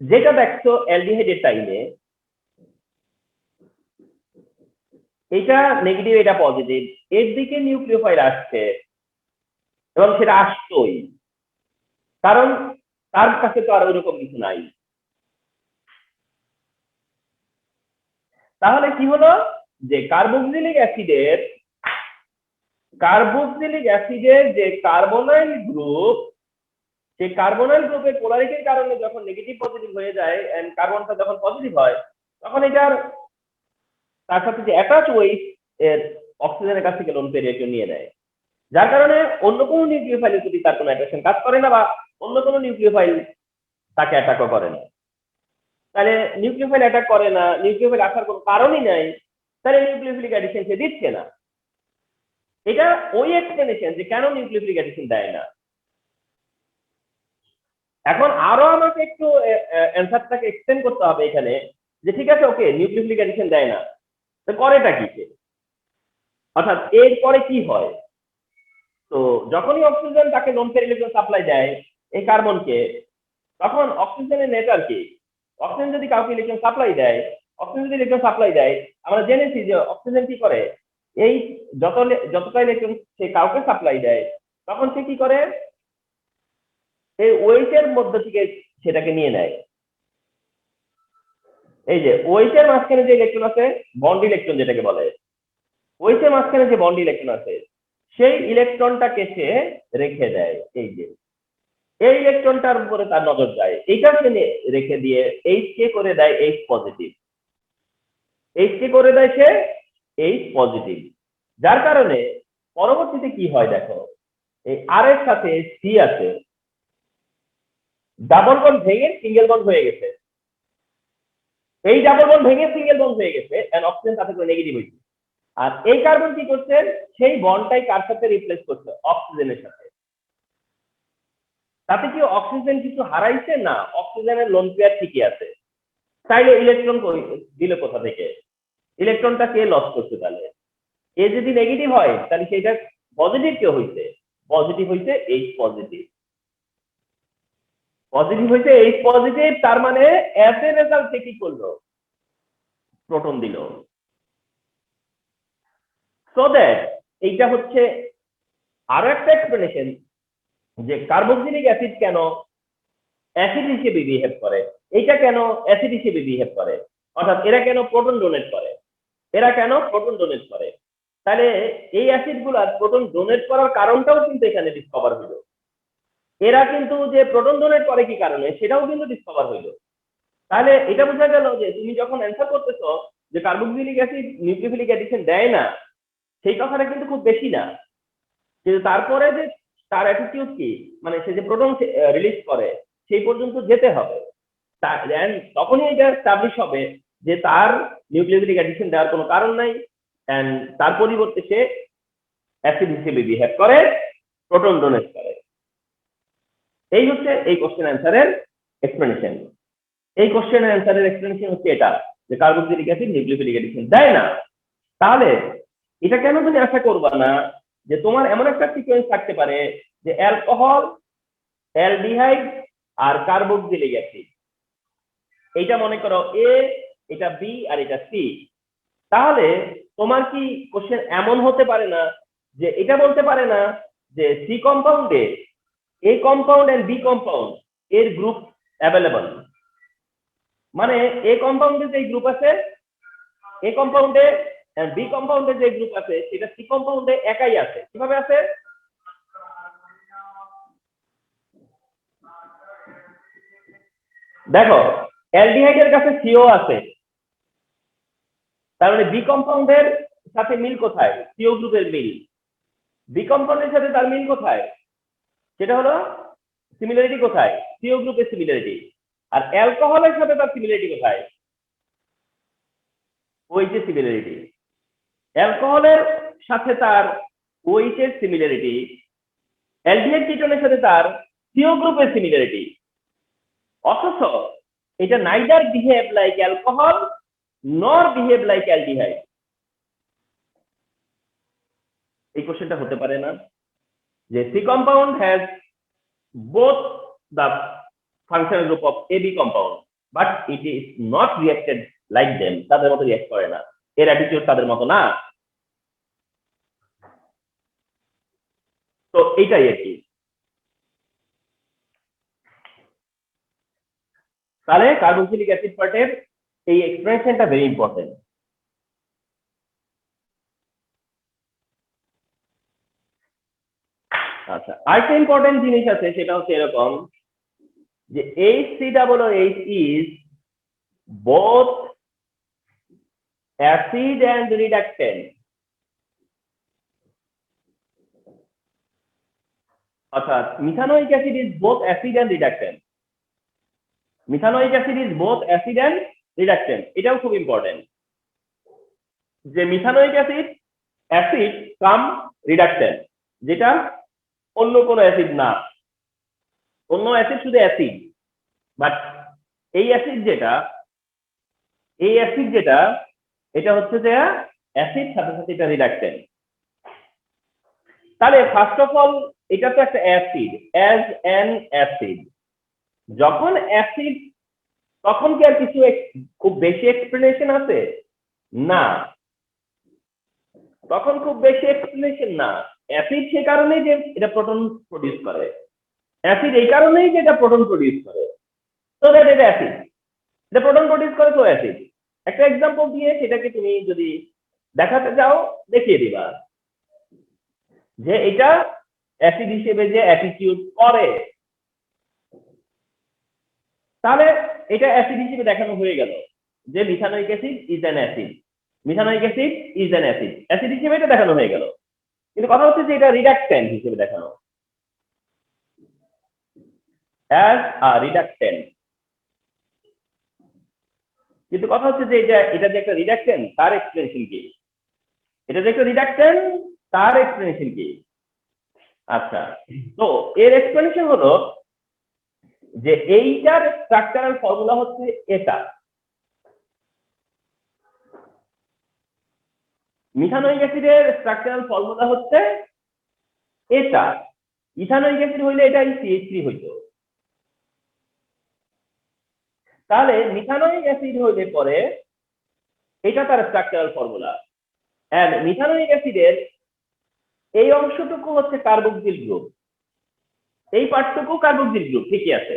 যেটা দেখছো অ্যালডিহাইডের টাইমে, এটা নেগেটিভ এটা পজিটিভ, এর দিকে নিউক্লিওফাইল আসছে, এবং সেটা আসতোই, কারণ তার কাছে তো আর ওইরকম কিছু নাই। তাহলে কি হলো? যে কার্বক্সিলিক অ্যাসিডের যে কার্বনাইল গ্রুপ, সেই কার্বনাইল গ্রুপের পোলারিটির কারণে যখন নেগেটিভ পজিটিভ হয়ে যায়, এন্ড কার্বনটা যখন পজিটিভ হয়, তখন এটার তার সাথে যে অ্যাটাচ ওয়েট এর অক্সিজেনের কাছ থেকে লোন পেয়ার নিয়ে নেয়, যার কারণে অন্য কোনো নিউক্লিওফাইলের প্রতি তার কোনো অ্যাট্রাকশন কাজ করে না, বা অন্য কোনো নিউক্লিওফাইল তাকে অ্যাটাকও করে না। তাহলে নিউক্লিওফাইল অ্যাটাক করে না, নিউক্লিওফাইল আসার কোনো কারণই নাই, তাহলে নিউক্লিওফিলিক অ্যাডিশন সে দিচ্ছে না। এটা ওই এক্সপ্লেনেশন যে কেন নিউক্লিওফিলিক অ্যাডিশন দেয় না। এখন আরো আমাকে একটু অ্যান্সারটাকে এক্সটেন্ড করতে হবে এখানে, যে ঠিক আছে, ওকে, নিউক্লিওফিলিক অ্যাডিশন দেয় না, তো করেটা কি? অর্থাৎ এর পরে কি হয়? তো যখনই অক্সিজেন তাকে লোন পেয়ার ইলেকট্রন সাপ্লাই দেয় এই কার্বনকে, তখন অক্সিজেনের নেচার কি? অক্সিজেন যদি কাউকে ইলেকট্রন সাপ্লাই দেয়, আমরা জেনেছি যে অক্সিজেন কি করে, এই যতটা ইলেকট্রন সে কাউকে সাপ্লাই দেয়, তখন সে কি করে? এই ওয়েটের মধ্য থেকে সেটাকে নিয়ে নেয়। এই যে ওয়েটের মাঝখানে যে ইলেকট্রন আছে, বন্ড ইলেকট্রন যেটাকে বলে, ওয়েটের মাঝখানে যে বন্ড ইলেকট্রন আছে, সেই ইলেকট্রনটাকে সে রেখে দেয়। এই ইলেকট্রনটার উপরে তার নজর যায়, এইটা সে রেখে দিয়ে এইচ কে করে দেয় এইচ পজিটিভ, যার কারণে পরবর্তীতে কি হয় দেখো, এই আর এর সাথে সি আছে, ডাবল বন্ড ভেঙে সিঙ্গেল বন্ড হয়ে গেছে, এই ডাবল বন্ড ভেঙে সিঙ্গেল বন্ড হয়ে গেছে, এন্ড অক্সিজেন তাতে করে নেগেটিভ হয়েছে। আর এই কার্বন কি করছে? সেই বন্ডটাই কার সাথে রিপ্লেস করছে? অক্সিজেনের সাথে। তাতে কি অক্সিজেন কিছু হারাইছে? না, অক্সিজেনের লোন পেয়ার ঠিকই আছে। তাইলে ইলেকট্রন দিল কোথা থেকে? ইলেকট্রনটা কে লস করছে? তাহলে এ যদি নেগেটিভ হয়, তাহলে সেটা পজিটিভ কে হইছে? পজিটিভ হইছে এইচ পজিটিভ, তার মানে অ্যাজ এ রেজাল্ট সে কি করলো? প্রোটন দিল। সো দ্যাট এইটা হচ্ছে আরো একটা এক্সপ্লেনেশন যে কার্বক্সিলিক অ্যাসিড কেন অ্যাসিড হিসেবে বিহেভ করে, এইটা কেন অ্যাসিড হিসেবে বিহেভ করে, অর্থাৎ এরা কেন প্রোটন ডোনেট করে, তাহলে এই অ্যাসিড গুলার প্রোটন ডোনেট করার কারণটাও কিন্তু এখানে ডিসকভার হইল। এরা কিন্তু যে প্রোটন ডোনেট করে কি কারণে, সেটাও কিন্তু ডিসকভার হইল। তাহলে এটা বোঝা গেল যে তুমি যখন অ্যান্সার করতেছো যে কার্বক্সিলিক অ্যাসিড নিউক্লিওফিলিক অ্যাডিশন দেয় না, সেই কথাটা কিন্তু খুব বেশি না, কিন্তু তারপরে যে তার অ্যাটিটিউড কি, মানে সে যে প্রোটন রিলিজ করে সেই পর্যন্ত যেতে হবে, তখনই এটা এস্টাবলিশ হবে যে তার নিউক্লিওফিলিক অ্যাডিশন দেওয়ার কোনো কারণ নাই, এন্ড তার পরিবর্তে সে অ্যাসিড হিসেবে বিহেভ করে, প্রোটন ডোনেট করে। এই হচ্ছে এই কোশ্চেন অ্যান্সারের এক্সপ্লেনেশন। হচ্ছে এটা। যে কার্বক্সিলিক অ্যাসিড নিউক্লিওফিলিক অ্যাডিশন দেয় না। তাহলে এটা কেন তুমি আশা করবা না যে তোমার এমন একটা সিকোয়েন্স থাকতে পারে যে অ্যালকোহল, অ্যালডিহাইড আর কার্বক্সিলিক অ্যাসিড, এইটা মনে করো এ, এটা বি আর এটা সি। তাহলে তোমার কি কোশ্চেন এমন হতে পারে না যে এটা বলতে পারে না যে সি কম্পাউন্ডে A compound and B compound এর গ্রুপ অ্যাভেলেবল, মানে এ কম্পাউন্ডে যে গ্রুপ আছে, এ কম্পাউন্ডে বি কম্পাউন্ডে যে গ্রুপ আছে সেটা সি কম্পাউন্ডে একাই আছে। কিভাবে আছে? দেখো অ্যালডিহাইডের কাছে সিও আছে, তার মানে বি কম্পাউন্ডের সাথে মিল কোথায়? সিও গ্রুপের মিল। বি কম্পাউন্ডের সাথে তার মিল কোথায়? সেটা হলো সিমিলারিটি কোথায়? সিও গ্রুপের সিমিলারিটি। আর অ্যালকোহলের সাথে তার সিমিলারিটি কোথায়? ওইচ এর সিমিলারিটি। অ্যালকোহলের সাথে তার ওইচ এর সিমিলারিটি, অ্যালডিহাইড কিটোনের সাথে তার সিও গ্রুপের সিমিলারিটি। অথচ এটা neither behave like alcohol nor behave like aldehyde. এই কোশ্চেনটা হতে পারে না যে C compound has both the functional group of AB compound but it is not reacted like them, তাদের মতো রিঅ্যাক্ট করে না, এর অ্যাটিটিউড তাদের মতো না। তো এইটাই আর কি। তাহলে কার্বক্সিলিক অ্যাসিড পার্টের এই এক্সপ্রেশনটা ভেরি ইম্পর্টেন্ট। আচ্ছা, আরেকটা ইম্পর্টেন্ট জিনিস আছে, সেটা হচ্ছে এরকম যে HCOOH is both acid and reductant। অর্থাৎ methanoic acid is both acid and reductant। Methanoic acid is both acid and reductant, এটাও খুব ইম্পর্টেন্ট যে মিথানোইক অ্যাসিড অ্যাসিড কাম রিডাক্টেন্ট, যেটা অন্য কোনো অ্যাসিড না। অন্য অ্যাসিড শুধু অ্যাসিড, বাট এই অ্যাসিড যেটা, এই অ্যাসিড যেটা, এটা হচ্ছে যে অ্যাসিড সাথে সাথে এটা রিডাক্টেন্ট। তাহলে ফার্স্ট অফ অল এটা তো একটা অ্যাসিড, অ্যাজ অ্যান অ্যাসিড। যখন অ্যাসিড তখন কি আর কিছু খুব বেশি এক্সপ্লেনেশন আছে? না, তখন খুব বেশি এক্সপ্লেনেশন না। অ্যাসিড সে কারণেই যে এটা প্রোটন প্রডিউস করে, অ্যাসিড এই কারণেই যে এটা প্রোটন প্রডিউস করে, তো দ্যাট এটা অ্যাসিড, এটা প্রোটন প্রডিউস করে তো অ্যাসিড। একটা এক্সাম্পল দিয়ে সেটাকে তুমি যদি দেখাতে চাও দেখিয়ে দিবা যে এটা অ্যাসিড হিসেবে যে অ্যাটিটিউড করে, তাহলে এটা অ্যাসিড হিসেবে দেখানো হয়ে গেল যে methanoic acid is an acid, methanoic acid is an acid, acid হিসেবে এটা দেখানো হয়ে গেল। কিন্তু কথা হচ্ছে যে এটা রিডাক্ট্যান্ট হিসেবে দেখানো, অ্যাজ আ রিডাক্ট্যান্ট। কিন্তু কথা হচ্ছে যে এটা যে একটা রিডাক্ট্যান্ট তার এক্সপ্লেনেশন কি? এটা যে একটা রিডাক্ট্যান্ট তার এক্সপ্লেনেশন কি? আচ্ছা, তো এর এক্সপ্লেনেশন হলো যে এইটার স্ট্রাকচারাল ফর্মুলা হচ্ছে এটা। মিথানোইক অ্যাসিডের স্ট্রাকচারাল ফর্মুলা হচ্ছে এটা। ইথানোইক অ্যাসিড হইলে এটা CH3 হইতো। তাহলে মিথানোইক অ্যাসিড হইলে পরে এটা তার স্ট্রাকচারাল ফর্মুলা। এন্ড মিথানোইক অ্যাসিডের এই অংশটুকু হচ্ছে কার্বক্সিল গ্রুপ, এই পার্টটুকু কার্বক্সিল গ্রুপ, ঠিকই আছে।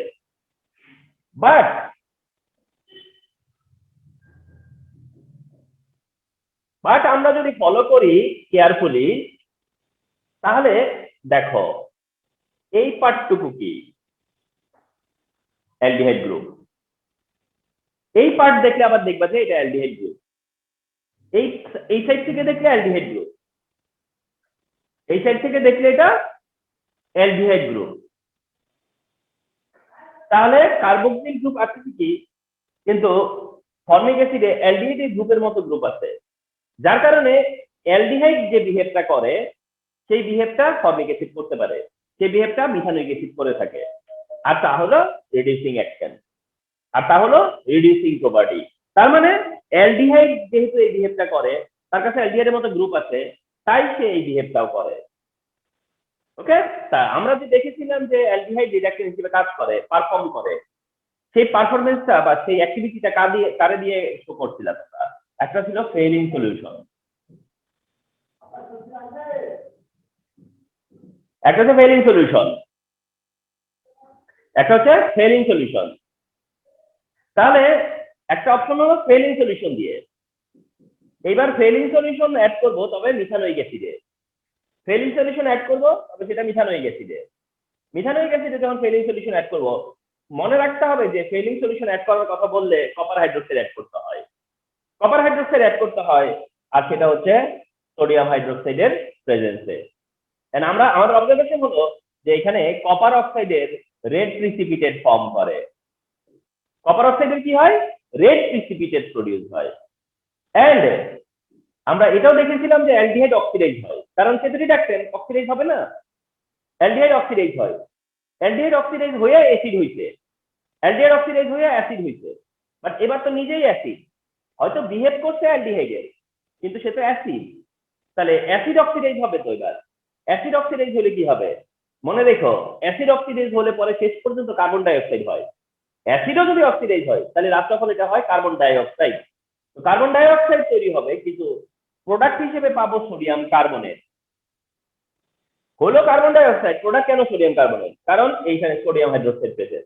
বাট আমরা যদি ফলো করি কেয়ারফুলি, তাহলে দেখো এই পার্টটুকু কি? Aldehyde group. এই পার্ট দেখলে আবার দেখবা যে এটা অ্যালডিহাইড গ্রুপ। এই সাইড থেকে দেখলে অ্যালডিহাইড গ্রুপ, এই সাইড থেকে দেখলে এটা অ্যালডিহাইড গ্রুপ। তাহলে কার্বক্সিল গ্রুপ আছে কি, কিন্তু ফর্মিক অ্যাসিডে অ্যালডিহাইড গ্রুপের মতো গ্রুপ আছে, যার কারণে অ্যালডিহাইড যে বিহেভটা করে সেই বিহেভটা ফর্মিক অ্যাসিড করতে পারে, সেই বিহেভটা মিথানোইক অ্যাসিড করে থাকে। আর তা হলো রিডিউসিং অ্যাকশন, আর তা হলো রিডিউসিং প্রপার্টি। তার মানে অ্যালডিহাইড যেহেতু এই বিহেভটা করে, তার কাছে অ্যালডিহাইডের মতো গ্রুপ আছে, তাই সে এই বিহেভটাও করে। ওকে, তা আমরা যে দেখেছিলাম যে অ্যালডিহাইড রিডাকশন হিসেবে কাজ করে, পারফর্ম করে, সেই পারফরমেন্সটা বা সেই অ্যাক্টিভিটিটা কারে দিয়ে শো করছিলাম আমরা? একটা ছিল ফেইলিং সলিউশন, একটা হচ্ছে ফেইলিং সলিউশন, একটা হচ্ছে ফেইলিং সলিউশন। তাহলে একটা অপশন হলো ফেইলিং সলিউশন দিয়ে। এইবার ফেইলিং সলিউশন অ্যাড করবো, তবে মিথানোইক অ্যাসিডে। ফেইলিং সলিউশন অ্যাড করবো, তবে সেটা মিথানোইক অ্যাসিডে। মিথানোইক অ্যাসিডে যখন ফেইলিং সলিউশন অ্যাড করবো, মনে রাখতে হবে যে ফেইলিং সলিউশন অ্যাড করার কথা বললে কপার হাইড্রোক্সাইড অ্যাড করতে হয়, কপার হাইড্রোক্সাইড অ্যাড করতে হয়, আর সেটা হচ্ছে সোডিয়াম হাইড্রোক্সাইডের প্রেজেন্সে। আমরা আমাদের অবজারভেশন হলো যে এখানে কপার অক্সাইডের রেড প্রিসিপিটেট ফর্ম করে। কপার অক্সাইডের কি হয়? রেড প্রিসিপিটেট প্রডিউস হয়। এন্ড আমরা এটাও দেখেছিলাম যে অ্যালডিহাইড অক্সিডাইজ হয়, কারণ সে তো রিডাকটেন্ট, অক্সিডাইজ হবে না? অ্যালডিহাইড অক্সিডাইজ হয়, অ্যালডিহাইড অক্সিডাইজ হয়ে অ্যাসিড হইছে, অ্যালডিহাইড অক্সিডাইজ হয়ে অ্যাসিড হইছে। বাট এবার তো নিজেই অ্যাসিড, হয়তো বিহেভ করছে অ্যালডিহাইডের, কিন্তু সে তো অ্যাসিড। তাহলে অ্যাসিড অক্সিডাইজ হবে তো। এবার অ্যাসিড অক্সিডাইজ হলে কি হবে? মনে রেখো, অ্যাসিড অক্সিডাইজ হলে পরে শেষ পর্যন্ত কার্বন ডাই অক্সাইড হয়। অ্যাসিডও যদি অক্সিডাইজ হয়, তাহলে রাষ্ট্রফল এটা হয় কার্বন ডাই অক্সাইড। তো কার্বন ডাই অক্সাইড তৈরি হবে, কিন্তু প্রোডাক্ট হিসেবে পাবো সোডিয়াম কার্বনেট। হলো কার্বন ডাই অক্সাইড, প্রোডাক্ট কেন সোডিয়াম কার্বনেট? কারণ এইখানে সোডিয়াম হাইড্রোক্সাইড পেয়েছে,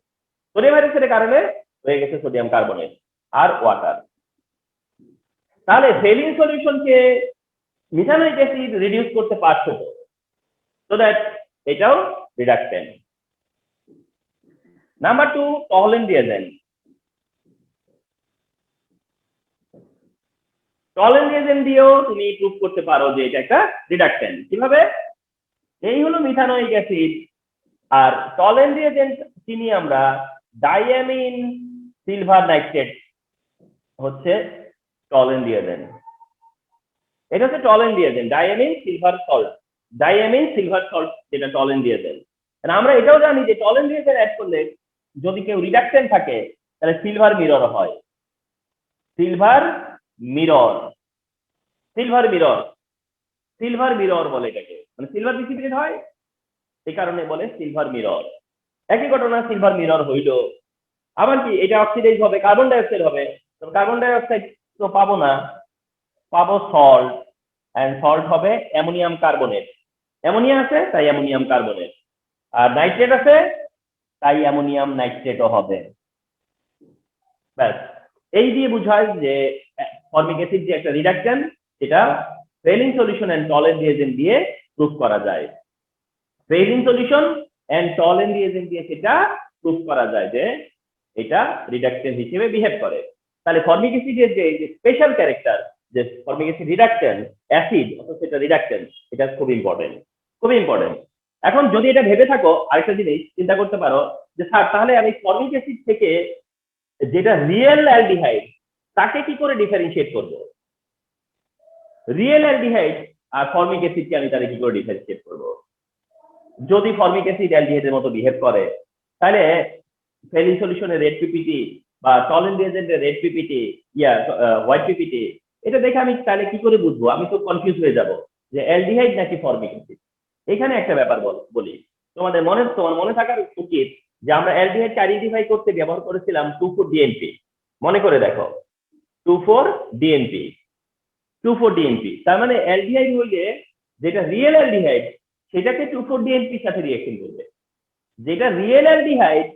সোডিয়াম হাইড্রোক্সাইডের কারণে হয়ে গেছে সোডিয়াম কার্বনেট আর ওয়াটার। তাহলে ফেইলিং সলিউশনকে মিথানোইক অ্যাসিড রিডিউস করতে পারছে তো, সো দ্যাট এটাও reductant. Number 2, Tollens reagent. Tollens reagent দিয়েও তুমি প্রুভ করতে পারো যে এটা একটা রিডাকটেন্ট। কিভাবে? এই হলো মিথানোইক অ্যাসিড, আর টহলেন রিয়েজেন্ট চিনি আমরা ডাইঅ্যামিন সিলভার নাইট্রেট হচ্ছে টহলেন রিয়েজেন্ট। এটা হচ্ছে Tollens reagent, diammine silver salt, diammine silver salt যেটা টহলেন রিয়েজেন্ট। আমরা এটাও জানি যে টহলেন রিয়েজেন্ট অ্যাড করলে যদি কেউ রিডাকটেন্ট থাকে, তাহলে সিলভার মিরর হয়। Silver mirror, silver mirror, silver mirror বলে এটাকে, মানে সিলভার প্রিসিপিটেট হয়, এই কারণে বলে সিলভার মিরর। একই ঘটনা, সিলভার মিরর হইল। আবার কি, এটা অক্সিডাইজ হবে, কার্বন ডাই অক্সাইড হবে। তো কার্বন ডাই অক্সাইড তো পাবো না, পাবো সল্ট, এন্ড সল্ট হবে অ্যামোনিয়াম কার্বনেট। অ্যামোনিয়া আছে তাই অ্যামোনিয়াম কার্বনেট, আর নাইট্রেট আছে তাই অ্যামোনিয়াম নাইট্রেটও হবে। ব্যাস, এই দিয়ে বুঝায় যে ফর্মিক অ্যাসিড যে একটা রিডাকটেন্ট, সেটা ফেইলিং সলিউশন এন্ড টহলেন রিয়েজেন্ট দিয়ে প্রুফ করা যায়। ফেইলিং সলিউশন এন্ড টহলেন রিয়েজেন্ট দিয়ে সেটা প্রুফ করা যায় যে এটা রিডাকটেন্ট হিসেবে বিহেভ করে। তাহলে ফর্মিক অ্যাসিডের যে স্পেশাল ক্যারেক্টার, যে ফর্মিক অ্যাসিড রিডাকটেন্ট, অ্যাসিড অথচ এটা রিডাকটেন্ট, এটা খুব ইম্পর্টেন্ট, খুব ইম্পর্টেন্ট। এখন যদি এটা ভেবে থাকো, আরেকটা জিনিস চিন্তা করতে পারো যে স্যার, তাহলে আমি ফর্মিক অ্যাসিড থেকে যেটা রিয়েল অ্যালডিহাইড, তাকে কি করে ডিফারেন্সিয়েট করব? রিয়েল অ্যালডিহাইড আর ফর্মিক অ্যাসিডকে আমি তাহলে কি করে ডিফারেন্সিয়েট করব? যদি ফর্মিক অ্যাসিড অ্যালডিহাইডের মতো বিহেভ করে, তাহলে ফেইলিং সলিউশনের রেড পিপিটি বা টহলেন রিয়েজেন্টের রেড পিপিটি, হোয়াইট পিপিটি, এটা দেখে আমি তাহলে কি করে বুঝবো? আমি তো কনফিউজ হয়ে যাব যে অ্যালডিহাইড নাকি ফর্মিক অ্যাসিড। এখানে একটা ব্যাপার বলি, তোমার মনে থাকার উচিত যে আমরা অ্যালডিহাইডকে আইডেন্টিফাই করতে ব্যবহার করেছিলাম 2,4-DNP। মনে করে দেখো, 2,4-DNP, 2,4-DNP। তার মানে অ্যালডিহাইড হইলে যেটা রিয়েল অ্যালডিহাইড, সেটাকে 2,4-DNP সাথে রিঅ্যাকশন করবে। যেটা রিয়েল অ্যালডিহাইড,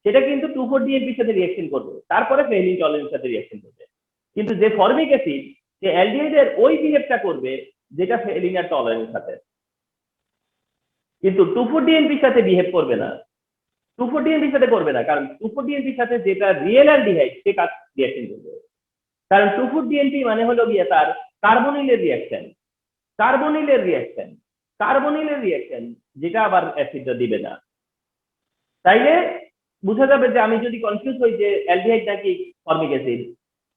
সেটা কিন্তু 2,4-DNP সাথে রিঅ্যাকশন করবে, তারপরে ফেইলিং টলারেন্স সাথে রিঅ্যাকশন করবে। কিন্তু যে ফর্মিক অ্যাসিড, সে অ্যালডিহাইডের ওই বিহেভটা করবে যেটা ফেইলিং আর টলারেন্স সাথে, কিন্তু 2,4-DNP সাথে বিহেভ করবে না। 2,4-DNP সাথে করবে না, কারণ 2,4-DNP সাথে যেটা রিয়েল অ্যালডিহাইড, সে কাজ রিঅ্যাকশন করবে। কারণ 2,4-DNP মানে হলো গিয়ে তার কার্বনিলের রিঅ্যাকশন, কার্বনিলের রিঅ্যাকশন, কার্বনিলের রিঅ্যাকশন, যেটা আবার অ্যাসিডটা দিবে না। তাইলে বুঝা যাবে যে আমি যদি কনফিউজ হই যে অ্যালডিহাইড নাকি ফর্মিক অ্যাসিড,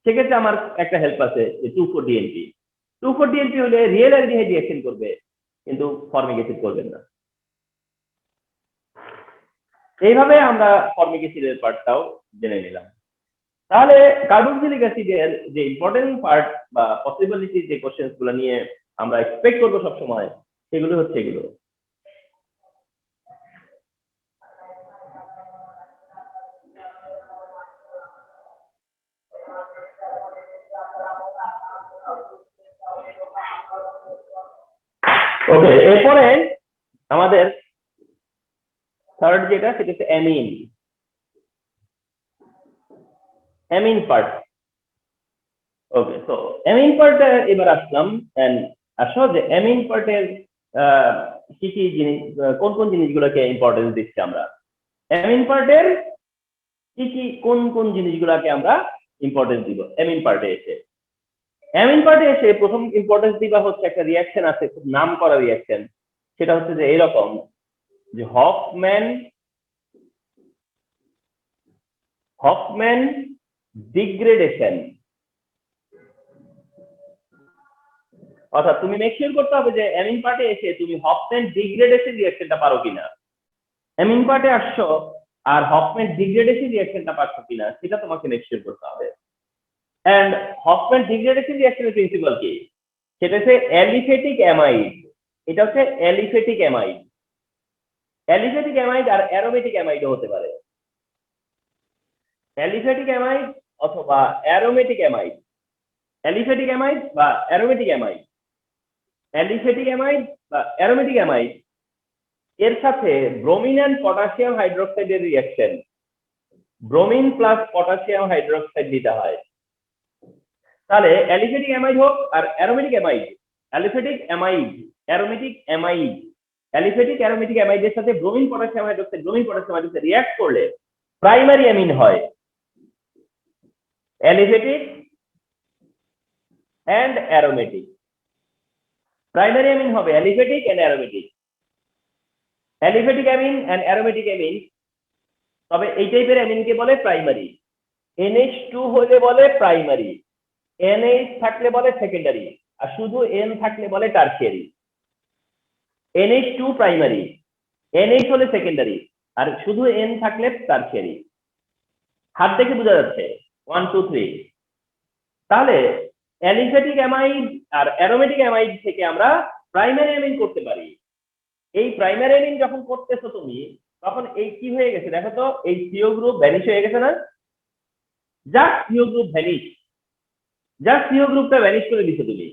সেক্ষেত্রে আমার একটা হেল্প আছে যে 2,4-DNP। 2,4-DNP হলে রিয়েল অ্যালডিহাইড রিঅ্যাকশন করবে, কিন্তু ফর্মিক অ্যাসিড করবেন না। এইভাবে আমরা ফর্মিক অ্যাসিডের পার্টটাও জেনে নিলাম। তাহলে কার্বক্সিলিক অ্যাসিডের যে ইম্পর্টেন্ট পার্ট বা পসিবিলিটি যে কোশ্চেন গুলো নিয়ে আমরা এক্সপেক্ট করবো সবসময়, সেগুলো হচ্ছে এগুলো। ওকে, এরপরে আমাদের থার্ড যেটা, সেটা হচ্ছে অ্যামিন। Amine part. ওকে, তো অ্যামিন পার্টে এবার আসলাম। আসো যে অ্যামিন পার্টের কি কি জিনিস, কোন কোন জিনিসগুলোকে ইম্পর্টেন্স দিচ্ছি আমরা। অ্যামিন পার্টের কি কি কোন কোন জিনিসগুলোকে আমরা ইম্পর্টেন্স দিব অ্যামিন পার্টে এসে। অ্যামিন পার্টে এসে প্রথম ইম্পর্টেন্স দিবা হচ্ছে একটা রিয়াকশন আছে, খুব নাম করা রিয়াকশন। সেটা হচ্ছে যে এরকম, যে হফম্যান ডিগ্রেডেশন। অর্থাৎ তুমি মেক শিওর করতে হবে যে অ্যামিন পার্টে এসে তুমি হফম্যান ডিগ্রেডেশন রিয়াকশনটা পারো কিনা। অ্যামিন পার্টে আসছো আর হফম্যান ডিগ্রেডেশন রিয়াকশনটা পারছো কিনা, সেটা তোমাকে মেক শিওর করতে হবে। এন্ড হফম্যান ডিগ্রেডেশন রিয়াকশনের প্রিন্সিপাল কি? সেটা হচ্ছে অ্যালিফেটিক অ্যামাইড। এটা হচ্ছে অ্যালিফেটিক অ্যামাইড। অ্যালিফেটিক অ্যামাইড আর অ্যারোমেটিক অ্যামাইডও হতে পারে। অ্যালিফেটিক অ্যামাইড অথবা অ্যারোমেটিক অ্যামাইড। অ্যালিফেটিক অ্যামাইড বা অ্যারোমেটিক অ্যামাইড। অ্যালিফেটিক অ্যামাইড বা অ্যারোমেটিক অ্যামাইড এর সাথে ব্রোমিন এন্ড পটাশিয়াম হাইড্রোক্সাইডের reaction, bromine plus potassium hydroxide দিতে হয়। তাহলে অ্যালিফেটিক অ্যামাইড হোক আর aromatic amide, aliphatic amide, aromatic amide, aliphatic aromatic অ্যামাইডের সাথে ব্রোমিন পটাশিয়াম হাইড্রোক্সাইড রিঅ্যাক্ট করলে প্রাইমারি অ্যামিন হয়। Aliphatic and aromatic. Primary amine হবে aliphatic and aromatic. Aliphatic amine and aromatic amine, তবে এই টাইপের অ্যামিনকে বলে প্রাইমারি। NH2 হলে বলে প্রাইমারি, NH থাকলে বলে সেকেন্ডারি, আর শুধু N থাকলে বলে টারশিয়ারি। NH2 প্রাইমারি, NH হলে সেকেন্ডারি, আর শুধু N থাকলে টারশিয়ারি। হাত দেখে বোঝা যাচ্ছে 1 2 3। তাহলে অ্যালিফেটিক অ্যামাইড আর অ্যারোমেটিক অ্যামাইড থেকে আমরা প্রাইমারি অ্যামিন করতে পারি। এই প্রাইমারি অ্যামিন যখন করতেছো তুমি, তখন এই কি হয়ে গেছে দেখো তো, এই সিও গ্রুপ ভ্যানিশ হয়ে গেছে না? Just CO group vanish, just CO গ্রুপটা ভ্যানিশ করে দিছো তুমি।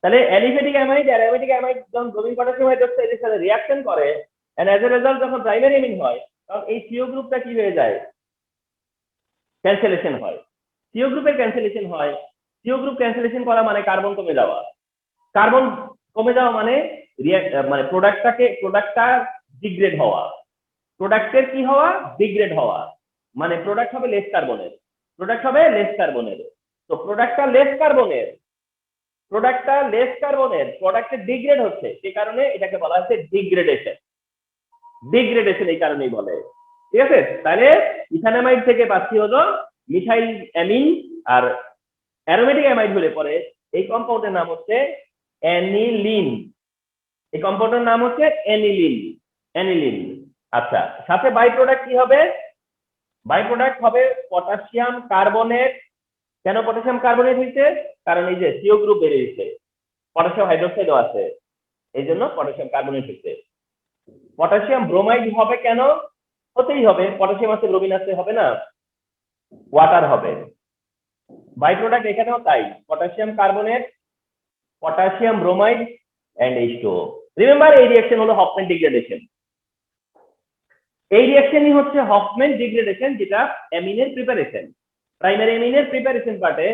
তাহলে অ্যালিফেটিক অ্যামাইড আর অ্যারোমেটিক অ্যামাইড যখন ব্রোমিন পটাশিয়াম হাইড্রোক্সাইডের সাথে রিঅ্যাকশন করে এন্ড অ্যাজ এ রেজাল্ট যখন প্রাইমারি অ্যামিন হয়, তখন এই সিও গ্রুপটা কি হয়ে যায়? ক্যান্সেলেশন হয়। সিও গ্রুপের ক্যান্সেলেশন হয়। সিও গ্রুপ ক্যান্সেলেশন করা মানে কার্বন কমে যাওয়া। কার্বন কমে যাওয়া মানে মানে প্রোডাক্টটা ডিগ্রেড হওয়া। প্রোডাক্টের কি হওয়া? ডিগ্রেড হওয়া। মানে প্রোডাক্ট হবে লেস কার্বনের। প্রোডাক্ট হবে লেস কার্বনের। তো প্রোডাক্টটা লেস কার্বনের, প্রোডাক্টে ডিগ্রেড হচ্ছে, সে কারণে এটাকে বলা হচ্ছে ডিগ্রেডেশন। ডিগ্রেডেশন এই কারণেই বলে। ঠিক আছে? তাহলে ইথানামাইড থেকে পাচ্ছি হলো মিথাইল অ্যামিন, আর অ্যারোমেটিক অ্যামাইড হলে পরে এই কম্পাউন্ডের নাম হচ্ছে অ্যানিলিন। এই কম্পাউন্ডের নাম হচ্ছে অ্যানিলিন। অ্যানিলিন। আচ্ছা, সাথে বাই প্রোডাক্ট কি হবে? বাই প্রোডাক্ট হবে পটাশিয়াম কার্বনেট। কেন পটাশিয়াম কার্বনেট হয়েছে? কারণ এই যে সিও গ্রুপ বেরিয়েছে, পটাশিয়াম হাইড্রোক্সাইডও আছে, এই জন্য পটাশিয়াম কার্বনেট হচ্ছে। পটাশিয়াম ব্রোমাইড হবে কেন? হতেই হবে, পটাশিয়াম আছে ব্রোমিন আছে, হবে না? ওয়াটার হবে। বাই প্রোডাক্ট এখানেও তাই, potassium carbonate, potassium bromide and H2O। Remember এই রিঅ্যাকশন হলো হফম্যান ডিগ্রেডেশন। এই রিঅ্যাকশনই হচ্ছে হফম্যান ডিগ্রেডেশন, যেটা অ্যামিনের প্রিপারেশন। প্রাইমারি অ্যামিনের প্রিপারেশন পার্টে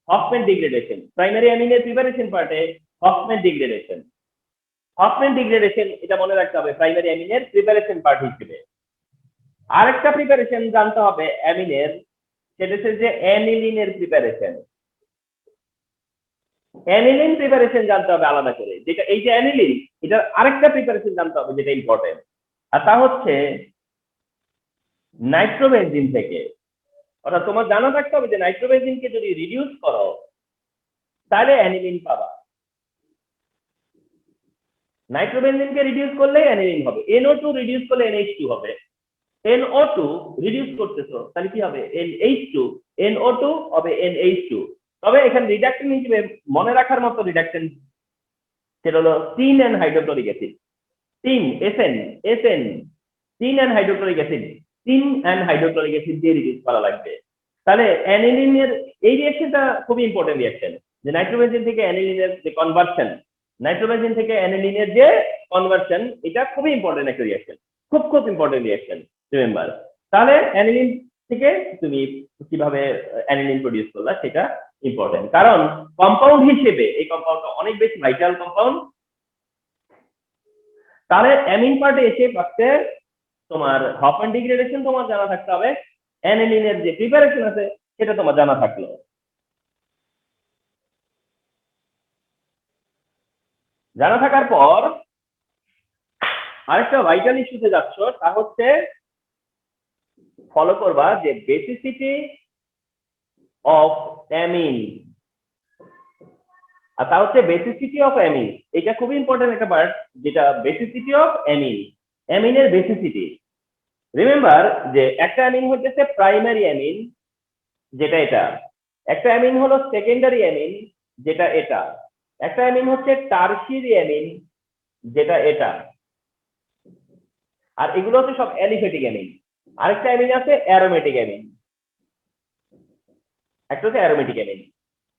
হফম্যান ডিগ্রেডেশন, প্রাইমারি অ্যামিনের প্রিপারেশন পার্টে হফম্যান ডিগ্রেডেশন। হফম্যান ডিগ্রেডেশন এটা মনে রাখতে হবে প্রাইমারি অ্যামিনের প্রিপারেশন পার্ট হিসেবে। আরেকটা প্রিপারেশন জানতে হবে অ্যামিনের, সেটা হচ্ছে যে অ্যানিলিনের প্রিপারেশন। অ্যানিলিন প্রিপারেশন জানতে হবে আলাদা করে, যেটা এই যে অ্যানিলিন, এটার আরেকটা প্রিপারেশন জানতে হবে যেটা ইম্পর্টেন্ট, আর তা হচ্ছে নাইট্রোবেনজিন থেকে। অর্থাৎ তোমার জানা থাকতে হবে যে নাইট্রোবেনজিনকে যদি রিডিউস করো তাহলে অ্যানিলিন পাবা। নাইট্রোবেনজিনকে রিডিউস করলে অ্যানিলিন হবে, NO2 রিডিউস করলে NH2 হবে। NO2 রিডিউস করতেছো, তাহলে কি হবে? NH2, NO2 হবে NH2। তবে এখানে রিডাকশন হিসেবে মনে রাখার মতো রিডাকশন সেটা হলো 3N hydrochloric acid. 3 SN SN 3N hydrochloric acid, 3N hydrochloric acid দিয়ে রিডিউস করা লাগবে। তাহলে অ্যানিলিনের এই রিঅ্যাকশনটা খুবই ইম্পর্টেন্ট রিঅ্যাকশন, যে নাইট্রোবেনজিন থেকে অ্যানিলিনের যে কনভার্সন, নাইট্রোবেনজিন থেকে অ্যানিলিনের যে কনভার্সন, এটা খুবই ইম্পর্টেন্ট একটা রিঅ্যাকশন, খুব খুব ইম্পর্টেন্ট রিঅ্যাকশন, রিমেম্বার। তাহলে অ্যানিলিন থেকে তুমি কিভাবে অ্যানিলিন প্রডিউস করলা সেটা ইম্পর্টেন্ট, কারণ কম্পাউন্ড হিসেবে এই কম্পাউন্ডটা অনেক বেশি ভাইটাল কম্পাউন্ড। তাহলে অ্যামিন পার্টে এসে পাচ্ছে তোমার হফম্যান ডিগ্রেডেশন তোমার জানা থাকতে হবে, অ্যানিলিনের যে প্রিপারেশন আছে সেটা তোমার জানা থাকলো। জানা থাকার পর আরেকটা ভাইটাল ইস্যুতে যাচ্ছ, তা হচ্ছে ফলো করবা যে বেসিসিটি অফ অ্যামিন, আর তা হচ্ছে বেসিসিটি অফ অ্যামিন। এটা খুবই ইম্পর্টেন্ট একটা পার্ট, যেটা বেসিসিটি অফ অ্যামিন, অ্যামিনের বেসিসিটি। রিমেম্বার যে একটা অ্যামিন হচ্ছে প্রাইমারি অ্যামিন, যেটা এটা, একটা অ্যামিন হলো সেকেন্ডারি অ্যামিন, যেটা এটা, একটা অ্যামিন হচ্ছে টারশিয়ারি অ্যামিন, যেটা এটা, আর এগুলো হচ্ছে সব অ্যালিফ্যাটিক অ্যামিন। আরেকটা অ্যামিন আছে অ্যারোমেটিক অ্যামিন, একটা হচ্ছে অ্যারোমেটিক অ্যামিন।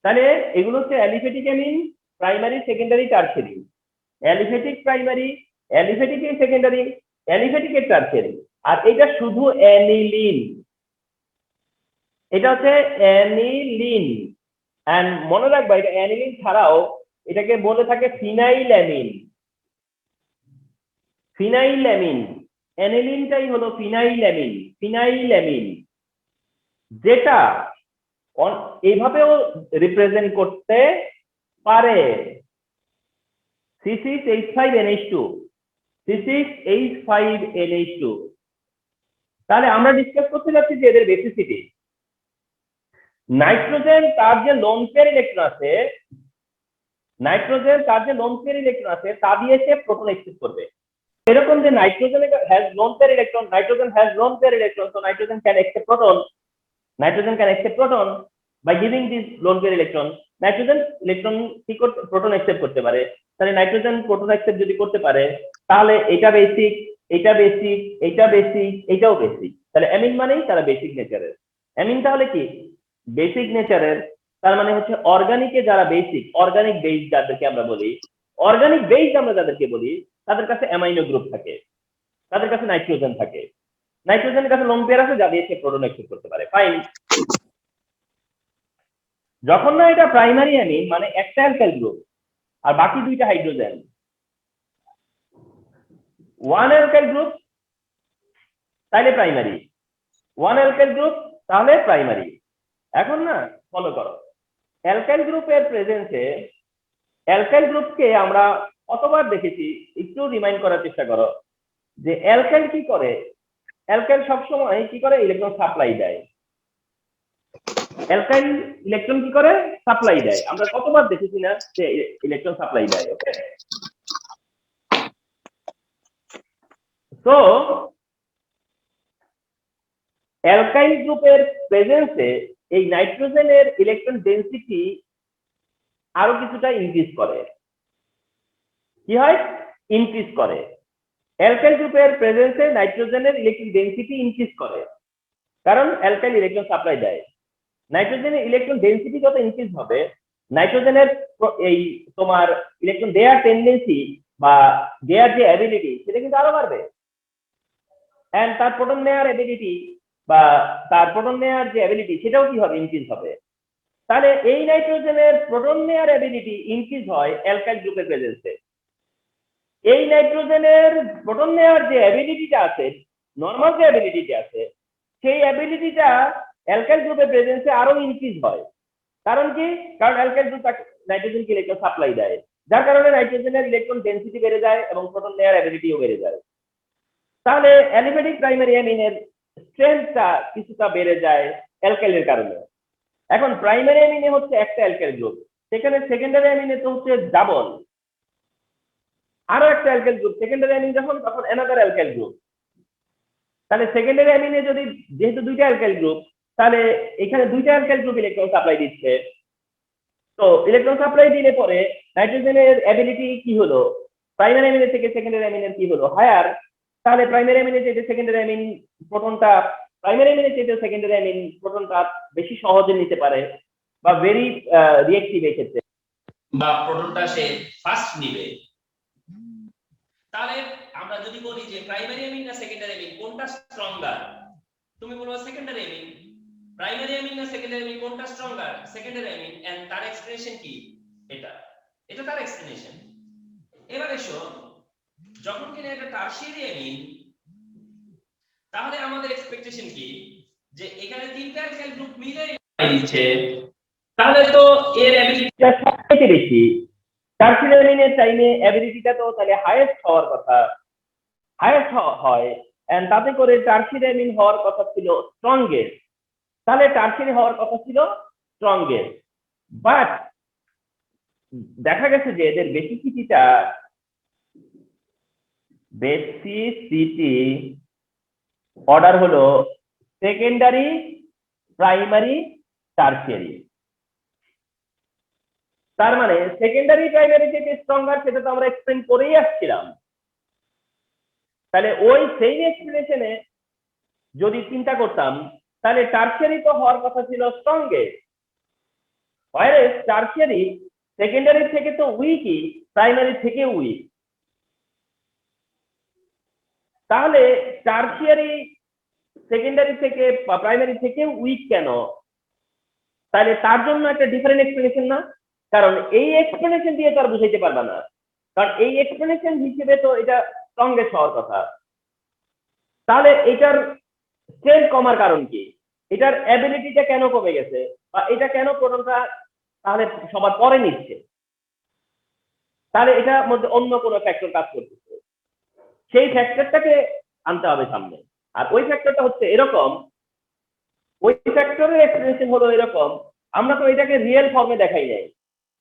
তাহলে এগুলো হচ্ছে aliphatic amine, primary secondary tertiary, aliphatic primary, aliphatic secondary, aliphatic tertiary. আর এটা শুধু অ্যানিলিন, এটা হচ্ছে অ্যানিলিন। এন্ড মনে রাখবা এটা অ্যানিলিন ছাড়াও এটাকে বলে থাকে ফিনাইল অ্যামিন, ফিনাইল অ্যামিন। অ্যানিলিনটাই হলো ফিনাইল অ্যামিন, ফিনাইল অ্যামিন, যেটা এইভাবেও রিপ্রেজেন্ট করতে পারে C6H5NH2, C6H5NH2। তাহলে আমরা ডিসকাস করতে যাচ্ছি যে এদের বেসিসিটি। নাইট্রোজেন তার যে লোন পেয়ার ইলেকট্রন আছে, নাইট্রোজেন তার যে লোন পেয়ার ইলেকট্রন আছে তা দিয়ে সে প্রোটন এক্সচেঞ্জ করবে। এরকম যে nitrogen has lone pair electron, nitrogen has lone pair electron, so nitrogen can accept proton, nitrogen can accept proton by giving this lone pair electron। Nitrogen electron কি করতে, proton accept করতে পারে। তাহলে nitrogen proton accept যদি করতে পারে, তাহলে এটা বেসিক, এটা বেসিক, এটা বেসিক, এটাও বেসিক। তাহলে অ্যামিন মানেই তারা বেসিক নেচারের। অ্যামিন তাহলে কি? বেসিক নেচারের। তার মানে হচ্ছে অর্গানিকে যারা বেসিক, অর্গানিক বেস যাদেরকে আমরা বলি, অর্গানিক বেস আমরা যাদেরকে বলি, তাদের কাছে অ্যামাইনো গ্রুপ থাকে, তাদের কাছে নাইট্রোজেন থাকে, নাইট্রোজেনের কাছে লোন পেয়ার আছে যা দিয়ে সে প্রোটন অ্যাকসেপ্ট করতে পারে। ফাইন। যখন না এটা প্রাইমারি অ্যামিন, মানে একটা অ্যালকাইল গ্রুপ আর বাকি দুইটা হাইড্রোজেন, ওয়ান অ্যালকাইল গ্রুপ তাহলে প্রাইমারি, ওয়ান অ্যালকাইল গ্রুপ তাহলে প্রাইমারি। এখন না ফলো করো, অ্যালকাইল গ্রুপের প্রেজেন্সে, অ্যালকাইল গ্রুপকে আমরা কতবার দেখেছি একটু রিমাইন্ড করার চেষ্টা করো, যে অ্যালকাইল কি করে? অ্যালকাইল সবসময় কি করে? ইলেকট্রন সাপ্লাই দেয়। অ্যালকাইল ইলেকট্রন কি করে? সাপ্লাই দেয়। আমরা কতবার দেখেছি না যে ইলেকট্রন সাপ্লাই দেয়। ওকে, তো অ্যালকাইল গ্রুপের প্রেজেন্সে এই নাইট্রোজেনের ইলেকট্রন ডেনসিটি আরো কিছুটা ইনক্রিজ করে। কি হয়? ইনক্রিজ করে। অ্যালকাইল গ্রুপের প্রেজেন্সে নাইট্রোজেনের ইলেকট্রন ডেনসিটি ইনক্রিজ করে, কারণ অ্যালকাইল ইলেকট্রন সাপ্লাই দেয়। নাইট্রোজেনের ইলেকট্রন ডেনসিটি যত ইনক্রিজ হবে, নাইট্রোজেনের এই তোমার ইলেকট্রন দেয়ার টেন্ডেন্সি বা দেয়ার যে অ্যাবিলিটি সেটা কিন্তু আরো বাড়বে। এন্ড তার প্রোটন নেয়ার অ্যাবিলিটি বা তার প্রোটন নেয়ার যে অ্যাবিলিটি সেটাও কি হবে? ইনক্রিজ হবে। তাহলে এই নাইট্রোজেনের প্রোটন নেয়ার অ্যাবিলিটি ইনক্রিজ হয় অ্যালকাইল গ্রুপের প্রেজেন্সে। এই নাইট্রোজেনের প্রোটন নেয়ার যে অ্যাবিলিটিটা আছে, নরমাল যে অ্যাবিলিটিটা আছে, সেই অ্যাবিলিটিটা অ্যালকাইল গ্রুপের প্রেজেন্সে আরো ইনক্রিজ হয়। কারণ কি? কারণ অ্যালকাইল গ্রুপ নাইট্রোজেনকে ইলেকট্রন সাপ্লাই দেয়, যার কারণে নাইট্রোজেনের ইলেকট্রন ডেনসিটি বেড়ে যায় এবং প্রোটন নেয়ার অ্যাবিলিটিও বেড়ে যায়। তাহলে অ্যালিফ্যাটিক প্রাইমারি অ্যামিনের স্ট্রেংথটা কিছুটা বেড়ে যায় অ্যালকাইলের কারণে। এখন প্রাইমারি অ্যামিনে হচ্ছে একটা অ্যালকাইল গ্রুপ, সেখানে সেকেন্ডারি অ্যামিনে তো হচ্ছে ডাবল, আরো একটা অ্যালকাইল গ্রুপ। সেকেন্ডারি অ্যামিন যখন, তখন অ্যানাদার অ্যালকাইল গ্রুপ। তাহলে সেকেন্ডারি অ্যামিনে যদি যেহেতু দুইটা অ্যালকাইল গ্রুপ, তাহলে এখানে দুইটা অ্যালকাইল গ্রুপ ইলেকট্রন সাপ্লাই দিচ্ছে। তো ইলেকট্রন সাপ্লাই দিলে পরে নাইট্রোজেনের অ্যাবিলিটি কি হলো, প্রাইমারি অ্যামিনের থেকে সেকেন্ডারি অ্যামিনের কি হলো, হায়ার। তাহলে প্রাইমারি অ্যামিনের চেয়ে সেকেন্ডারি অ্যামিন প্রোটনটা, প্রাইমারি অ্যামিনের চেয়ে সেকেন্ডারি অ্যামিন প্রোটনটা বেশি সহজে নিতে পারে, বা ভেরি রিঅ্যাক্টিভ এক্ষেত্রে, বা প্রোটনটা সে ফাস্ট নিবে। তাহলে আমরা যদি বলি যে প্রাইমারি অ্যামিন না সেকেন্ডারি অ্যামিন কোনটা স্ট্রঙ্গার, তুমি বলবো সেকেন্ডারি অ্যামিন। প্রাইমারি অ্যামিন না সেকেন্ডারি অ্যামিন কোনটা স্ট্রঙ্গার, সেকেন্ডারি অ্যামিন। এন্ড তার এক্সপ্লেনেশন কি, এটা এটা তার এক্সপ্লেনেশন। এবার এসো, যখন কিনা এটা টারশিয়ারি অ্যামিন, তাহলে আমাদের এক্সপেকটেশন কি যে এখানে তিনটা অ্যালকাইল গ্রুপ মিলে দিচ্ছে, তাহলে তো এর অ্যাবিলিটিটা সবথেকে বেশি। টারশিয়ারি অ্যামিনের টাইমে অ্যাবিলিটিটা তো তাহলে হাইয়েস্ট হওয়ার কথা, হাইয়েস্ট হয়। এন্ড তাতে করে টারশিয়ারি অ্যামিন হওয়ার কথা ছিল স্ট্রংগেস্ট, তাহলে টারশিয়ারি হওয়ার কথা ছিল স্ট্রংগেস্ট। বাট দেখা গেছে যে এদের বেসিসিটিটা, বেসিসিটি অর্ডার হলো সেকেন্ডারি, প্রাইমারি, টারশিয়ারি। তার মানে সেকেন্ডারি প্রাইমারি থেকে স্ট্রঙ্গার, সেটা তো আমরা এক্সপ্লেন করেই আসছিলাম। তাহলে ওই সেম এক্সপ্লেনেশনে যদি চিন্তা করতাম, তাহলে টারশিয়ারি তো হওয়ার কথা ছিল স্ট্রংগেস্ট, হোয়ারেস টারশিয়ারি সেকেন্ডারি থেকে তো উইকই, প্রাইমারি থেকে উইক। তাহলে টারশিয়ারি সেকেন্ডারি থেকে বা প্রাইমারি থেকে উইক কেন? তাহলে তার জন্য একটা ডিফারেন্ট এক্সপ্লেনেশন না, কারণ এই এক্সপ্লেনেশন দিয়ে তো আর বুঝাইতে পারবা না, কারণ এই এক্সপ্লেনেশন হিসেবে তো এটা স্ট্রংগেস্ট হওয়ার কথা। তাহলে এটার স্ট্রেংথ কমার কারণ কি, এটার অ্যাবিলিটিটা কেন কমে গেছে, বা এটা কেন প্রোটনটা তাহলে সবার পরে নিচ্ছে? তাহলে এটার মধ্যে অন্য কোনো ফ্যাক্টর কাজ করতেছে, সেই ফ্যাক্টরটাকে আনতে হবে সামনে। আর ওই ফ্যাক্টরটা হচ্ছে এরকম, ওই ফ্যাক্টরের এক্সপ্লেনেশন হলো এরকম, আমরা তো এটাকে রিয়েল ফর্মে দেখাই নাই,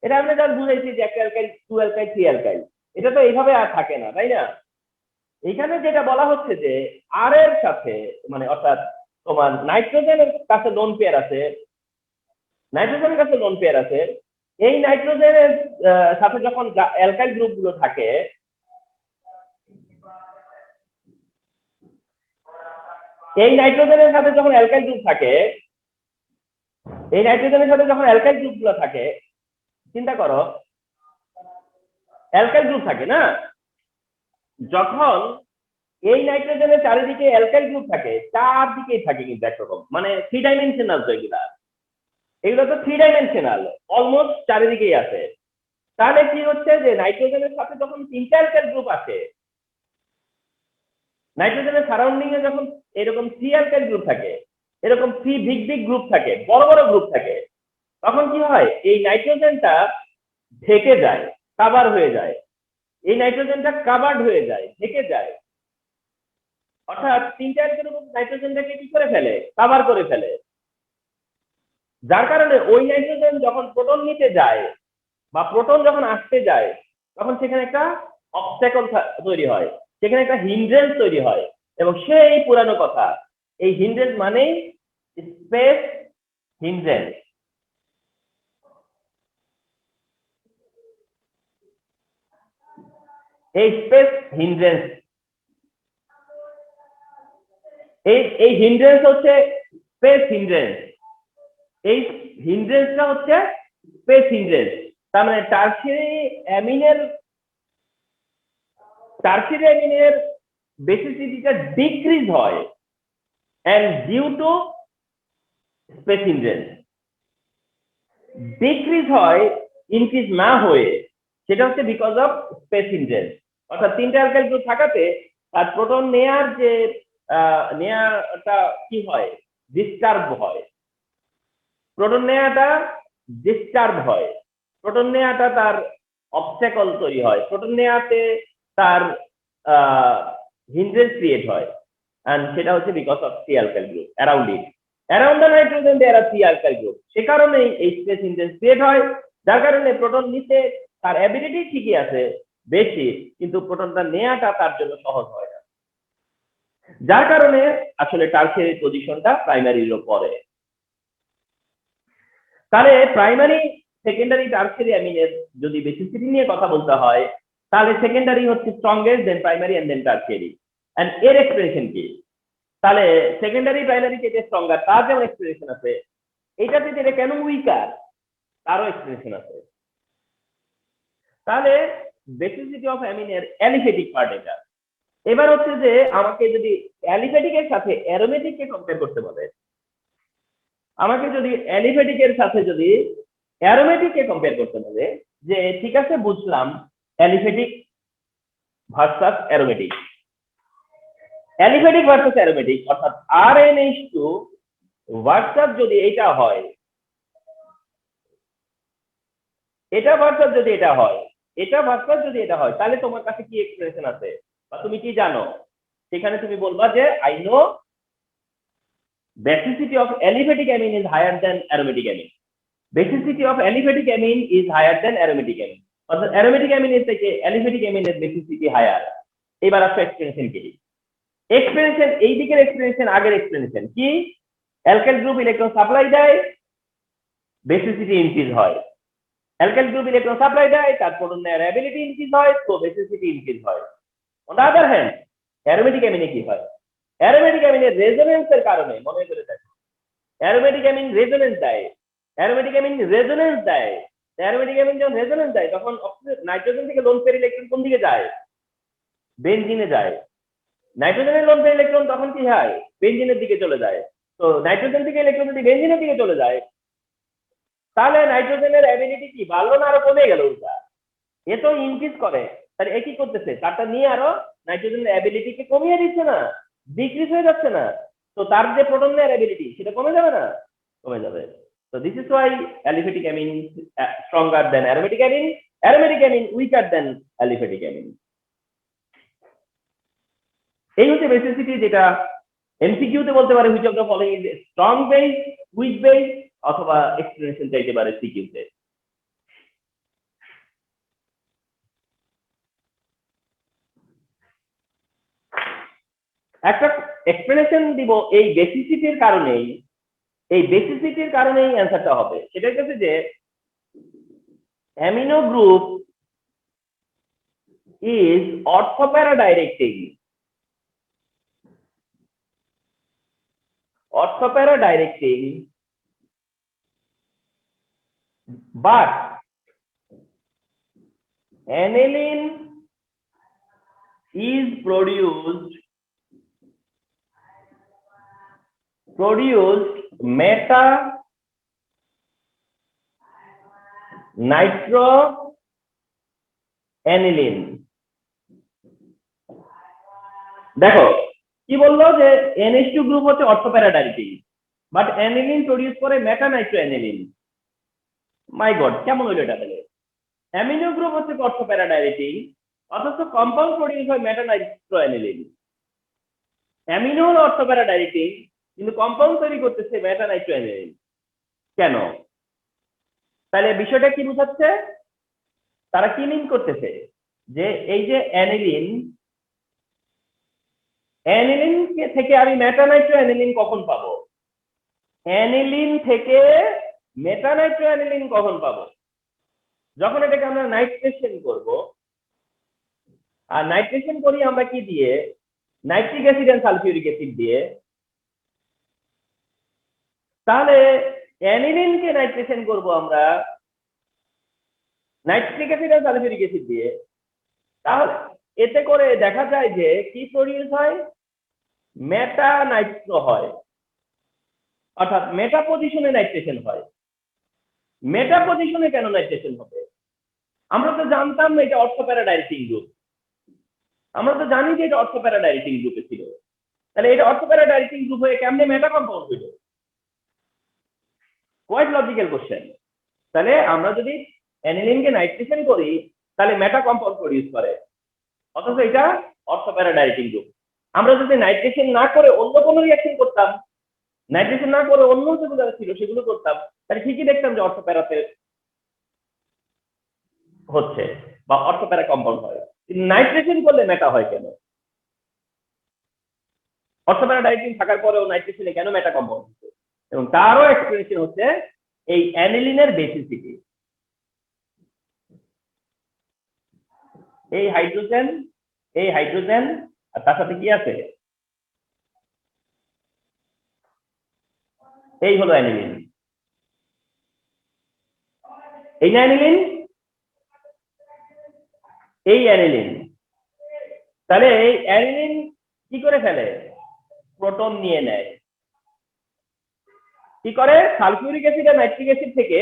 এটা আমরা জাস্ট বুঝাইছি যে একটা alkyl, two alkyl, three alkyl, এটা তো এইভাবে আর থাকে না, তাই না? এখানে যেটা বলা হচ্ছে যে আর এর সাথে, মানে অর্থাৎ তোমার নাইট্রোজেনের কাছে লোন পেয়ার আছে, নাইট্রোজেনের কাছে লোন পেয়ার আছে, এই নাইট্রোজেনের সাথে যখন অ্যালকাইল গ্রুপ গুলো থাকে, এই নাইট্রোজেনের সাথে যখন অ্যালকাইল গ্রুপ থাকে, এই নাইট্রোজেনের সাথে যখন অ্যালকাইল গ্রুপ গুলো থাকে, চিন্তা করো অ্যালকাইল গ্রুপ থাকে না, যখন এই নাইট্রোজেনের চারিদিকে অ্যালকাইল গ্রুপ থাকে, চারদিকেই থাকে কিন্তু একরকম, মানে থ্রি ডাইমেনশনাল, তো এগুলো তো থ্রি ডাইমেনশনাল, অলমোস্ট চারিদিকেই আছে। তাহলে কি হচ্ছে যে নাইট্রোজেনের সাথে যখন তিনটা অ্যালকাইল গ্রুপ আসে, নাইট্রোজেনের সারাউন্ডিং এ যখন এরকম থ্রি অ্যালকাইল গ্রুপ থাকে, এরকম থ্রি বিগ বিগ গ্রুপ থাকে, বড় বড় গ্রুপ থাকে, তখন কি হয়, এই নাইট্রোজেনটা ঢেকে যায়, কাভার হয়ে যায়, এই নাইট্রোজেনটা কাভার্ড হয়ে যায়, ঢেকে যায়। অর্থাৎ তিনটা অ্যালকাইল গ্রুপ নাইট্রোজেনটাকে কি করে ফেলে, কাভার করে ফেলে। যার কারণে ওই নাইট্রোজেন যখন প্রোটন নিতে যায় বা প্রোটন যখন আসতে যায়, তখন সেখানে একটা অবস্ট্যাকল তৈরি হয়, সেখানে একটা হিন্ড্রেন্স তৈরি হয়। এবং সেই পুরানো কথা, এই হিন্ড্রেন্স মানেই স্পেস হিন্ড্রেন্স। এই স্পেস হিন্ড্রেন্স, এই হিন্ড্রেন্স হচ্ছে স্পেস হিন্ড্রেন্স, এই হিন্ড্রেন্সটা হচ্ছে স্পেস হিন্ড্রেন্স। তার মানে টারশিয়ারি অ্যামিনের বেসিসিটিটা ডিক্রিজ হয়, and due to space hindrance, decrease হয়, ইনক্রিজ না হয়ে, সেটা হচ্ছে বিকজ অফ স্পেস হিন্ড্রেন্স। অর্থাৎ তিনটা অ্যালকাইল গ্রুপ থাকাতে তার প্রোটন নেয়ার যে নেয়াটা কি হয়, ডিস্টার্ব হয়, প্রোটন নেয়াটা ডিস্টার্ব হয়, প্রোটন নেয়াটা তার অবস্ট্যাকল তৈরি হয়, প্রোটন নেয়াতে তার হিন্ড্রেন্স ক্রিয়েট হয়, and সেটা হচ্ছে because of three alkyl group around it, around the nitrogen there are three alkyl group. সে কারণেই এই স্পেস হিন্ড্রেন্স ক্রিয়েট হয়, যার কারণে প্রোটন নিতে তার অ্যাবিলিটি ঠিকই আছে বেশি, কিন্তু প্রোটনটা নেয়াটা তার জন্য সহজ হয় না। যার কারণে আসলে টারসিয়ারি পজিশনটা প্রাইমারিরও পরে। তাহলে প্রাইমারি, সেকেন্ডারি, টারসিয়ারি অ্যামিনের যদি বেসিসিটি নিয়ে কথা বলতে হয়, তাহলে সেকেন্ডারি হচ্ছে strongest, then primary and then tertiary. And এর এক্সপ্লেনেশন কি? তাহলে সেকেন্ডারি প্রাইমারি কে স্ট্রঙ্গার তার যেমন এক্সপ্লেনেশন আছে, এইটাতে যেটা কেন উইকার তারও এক্সপ্লেনেশন আছে। তাহলে বেসিসিটি অফ অ্যামিনের অ্যালিফেটিক পার্ট এটা। এবার হচ্ছে যে আমাকে যদি অ্যালিফেটিকের সাথে অ্যারোমেটিককে কম্পেয়ার করতে বলে, আমাকে যদি অ্যালিফেটিকের সাথে যদি অ্যারোমেটিককে কম্পেয়ার করতে বলে, যে ঠিক আছে বুঝলাম aliphatic versus aromatic, aliphatic versus aromatic অর্থাৎ RnH2 ভার্সাস যদি এটা হয়, এটা ভার্সাস যদি এটা হয়, এটা ভার্সাস যদি এটা হয়, তাহলে তোমার কাছে কি এক্সপ্রেশন আছে বা তুমি কি জানো? সেখানে তুমি বলবা যে I know basicity of aliphatic amine is higher than aromatic amine. Basicity of aliphatic amine is higher than aromatic amine. অর্থাৎ aromatic amine এর থেকে aliphatic amine এর basicity higher. এবার আসলে এক্সপ্লেনেশন কি? এক্সপ্লেনেশন এই দিকের এক্সপ্লেনেশন আগের এক্সপ্লেনেশন কি? অ্যালকাইল গ্রুপ ইলেকট্রন সাপ্লাই দেয়, বেসিসিটি ইনক্রিজ হয়। অ্যালকাইল গ্রুপ ইলেকট্রন সাপ্লাই দেয়, তার প্রোটন নেয়ার অ্যাবিলিটি ইনক্রিজ হয়, তো বেসিসিটি ইনক্রিজ হয়। On the other hand aromatic অ্যামিনে কি হয়? অ্যারোমেটিক অ্যামিনের রেজোনেন্সের কারণে, মনে করে দেখো, অ্যারোমেটিক অ্যামিন রেজোনেন্স দেয়, অ্যারোমেটিক অ্যামিন রেজোনেন্স দেয়, অ্যারোমেটিক অ্যামিন যখন রেজোনেন্স দেয় তখন নাইট্রোজেন থেকে লোন পেয়ার ইলেকট্রন কোন দিকে যায়? বেনজিনে যায়। নাইট্রোজেনের লোন পেয়ার ইলেকট্রন তখন কি হয়? বেনজিনের দিকে চলে যায়। তো নাইট্রোজেন থেকে ইলেকট্রন যদি বেনজিনের দিকে চলে যায়, তাহলে নাইট্রোজেনের অ্যাবিলিটি কি বাড়লো না আরো কমে গেল? ওটা এ তো ইনক্রিজ করে। তাহলে এ কি করতেছে? তারটা নিয়ে আরো নাইট্রোজেনের অ্যাবিলিটিকে কমিয়ে দিচ্ছে না, ডিক্রিজ হয়ে যাচ্ছে না? তো তার যে প্রোটন নেয়ার অ্যাবিলিটি সেটা কমে যাবে না? কমে যাবে। So this is why aliphatic amine stronger than aromatic amine weaker than aliphatic amine. এই হচ্ছে বেসিসিটি, যেটা এমসিকিউ তে বলতে পারে which of the following is a strong base, weak base, অথবা এক্সপ্লেনেশন চাইতে পারে সিকিউ তে। একটা এক্সপ্লেনেশন দিব এই বেসিসিটির কারণেই, এই বেসিসিটির কারণেই অ্যান্সারটা হবে। সেটা হচ্ছে যে amino group is ortho para directing, orthopara directing, but aniline is produced meta nitro aniline। দেখো কি বললো যে NH2 গ্রুপ হচ্ছে অর্থোপ্যারা ডাইরেক্টিং, বাট অ্যানিলিন প্রডিউস করে মেটা নাইট্রো অ্যানিলিন। মাই গড, কেমন হইলো এটা? তাহলে অ্যামিনো গ্রুপ হচ্ছে অর্থোপ্যারা ডাইরেক্টিং, অথচ কম্পাউন্ড প্রডিউস হয় মেটা নাইট্রো অ্যানিলিন। অ্যামিনো হলো অর্থোপ্যারা ডাইরেক্টিং, কিন্তু কম্পাউন্ড তৈরি করতেছে মেটা নাইট্রো অ্যানিলিন। কেন? তাহলে বিষয়টা কি বোঝাচ্ছে? তারা কি মিন করতেছে যে এই যে অ্যানিলিন থেকে আমি মেটা নাইট্রো অ্যানিলিন কখন পাবো? অ্যানিলিন থেকে মেটা নাইট্রো অ্যানিলিন কখন পাবো? যখন এটাকে আমরা নাইট্রেশন করব। আর নাইট্রেশন করি আমরা কি দিয়ে? Nitric acid and sulphuric acid দিয়ে। তাহলে অ্যানিলিনকে নাইট্রেশন করব আমরা nitric acid and sulphuric acid দিয়ে। তাহলে এতে করে দেখা যায় যে কি প্রডিউস হয়? মেটা নাইট্রো হয়, অর্থাৎ মেটা পজিশনে নাইট্রেশন হয়। মেটা পজিশনে কেন নাইট্রেশন হবে? আমরা তো জানতাম না এটা অর্থোপ্যারা ডাইরেক্টিং গ্রুপ, আমরা তো জানি যে এটা অর্থোপ্যারা ডাইরেক্টিং গ্রুপে ছিল। তাহলে এটা অর্থোপ্যারা ডাইরেক্টিং গ্রুপ হয়ে কেমনে মেটা কম্পাউন্ড হইল? Quite logical question. তাহলে আমরা যদি অ্যানিলিনকে নাইট্রেশন করি তাহলে মেটা কম্পাউন্ড প্রডিউস করে, অথচ এটা অর্থোপ্যারা ডাইরেক্টিং গ্রুপ। আমরা যদি নাইট্রেশন না করে অন্য কোনো রিঅ্যাকশন করতাম, নাইট্রেশন না করে অন্য যেগুলো ছিল সেগুলো করতাম, তাহলে ঠিকই দেখতাম যে অর্থোপ্যারাতে হচ্ছে বা অর্থোপ্যারা কম্পাউন্ড হয়। নাইট্রেশন করলে মেটা হয় কেন? অর্থোপ্যারা ডাইরেক্টিং থাকার পরেও নাইট্রেশনে কেন মেটা কম্পাউন্ড হচ্ছে, এবং তারও এক্সপ্লেনেশন হচ্ছে এই অ্যানিলিনের বেসিসিটি। এই হাইড্রোজেন আর তার সাথে কি আছে, এই হলো অ্যানিলিন। এই না অ্যানিলিন, এই অ্যানিলিন। তাহলে এই অ্যানিলিন কি করে ফেলে, প্রোটন নিয়ে নেয়। কি করে, সালফিউরিক অ্যাসিড আর নাইট্রিক অ্যাসিড থেকে,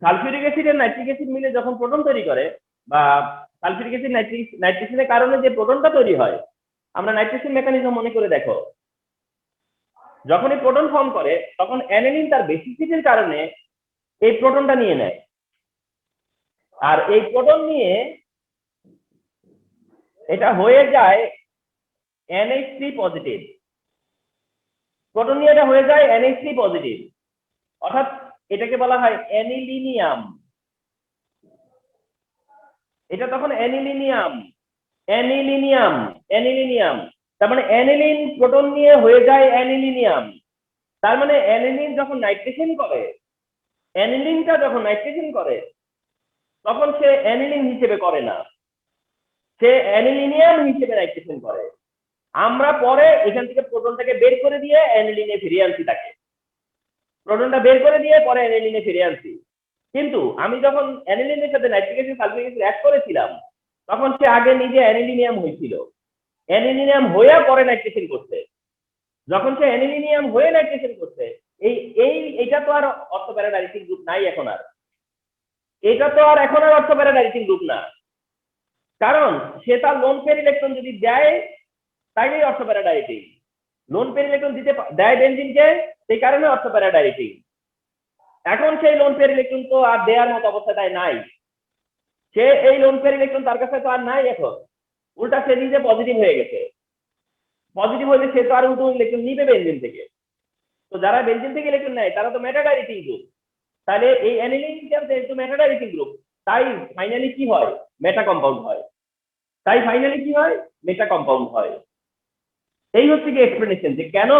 সালফিউরিক অ্যাসিড আর নাইট্রিক অ্যাসিড মিলে যখন প্রোটন তৈরি করে, বা সালফিউরিক অ্যাসিড নাইট্রেশনের কারণে যে প্রোটনটা তৈরি হয়, আমরা নাইট্রেশন মেকানিজম মনে করে দেখো, যখনই প্রোটন ফর্ম করে তখন অ্যানিলিন তার বেসিসিটির কারণে এই প্রোটনটা নিয়ে নেয়, আর এই প্রোটন নিয়ে এটা হয়ে যায় NH3 পজিটিভ। প্রোটন নিয়ে এটা হয়ে যায় NH3 পজিটিভ, অর্থাৎ এটাকে বলা হয় অ্যানিলিনিয়াম। এটা তখন অ্যানিলিনিয়াম। তার মানে অ্যানিলিন প্রোটন নিয়ে হয়ে যায় অ্যানিলিনিয়াম। তার মানে অ্যানিলিন যখন নাইট্রেশন করে, অ্যানিলিনটা যখন নাইট্রেশন করে তখন সে অ্যানিলিন হিসেবে করে না, সে অ্যানিলিনিয়াম হিসেবে নাইট্রেশন করে। আমরা পরে এখান থেকে প্রোটনটাকে বের করে দিয়ে অ্যানিলিনে ফিরে আনছি, তাকে প্রোটনটা বের করে দিয়ে পরে অ্যানিলিনে ফিরে আনছি। কিন্তু আমি যখন অ্যানিলিনের সাথে nitric acid sulphuric acid add করেছিলাম তখন সে আগে নিজে অ্যানিলিনিয়াম হয়েছিল, অ্যানিলিনিয়াম হয়ে পরে নাইট্রেশন করছে। যখন সে অ্যানিলিনিয়াম হয়ে নাইট্রেশন করছে, এটা তো আর অর্থোপ্যারা ডাইরেক্টিং গ্রুপ নাই এখন আর, এটা তো আর এখন আর অর্থোপ্যারা ডাইরেক্টিং গ্রুপ না, কারণ সে তার লোন পেয়ার ইলেকট্রন যদি দেয় তাইলেই অর্থোপ্যারা ডাইরেক্টিং। লোন পেয়ার ইলেকট্রন দিতে দেয় বেনজিনকে, সেই কারণে অর্থোপ্যারা ডাইরেক্টিং। এখন সেই লোন পেয়ার ইলেকট্রন তো আর দেওয়ার মতো অবস্থাটাই নাই, সে এই লোন পেয়ার ইলেকট্রন তার কাছে তো আর নাই এখন, উল্টা সে নিজে পজিটিভ হয়ে গেছে। পজিটিভ হলে সে তো আর উল্টো ইলেকট্রন নিবে বেনজিন থেকে, তো যারা বেনজিন থেকে ইলেকট্রন নেয় তারা তো মেটা ডাইরেক্টিং গ্রুপ। তাহলে এই অ্যানিলিনটা যেহেতু মেটা ডাইরেক্টিং গ্রুপ, তাই ফাইনালি কি হয়, মেটা কম্পাউন্ড হয়। এই হচ্ছে কি এক্সপ্লেনেশন যে কেন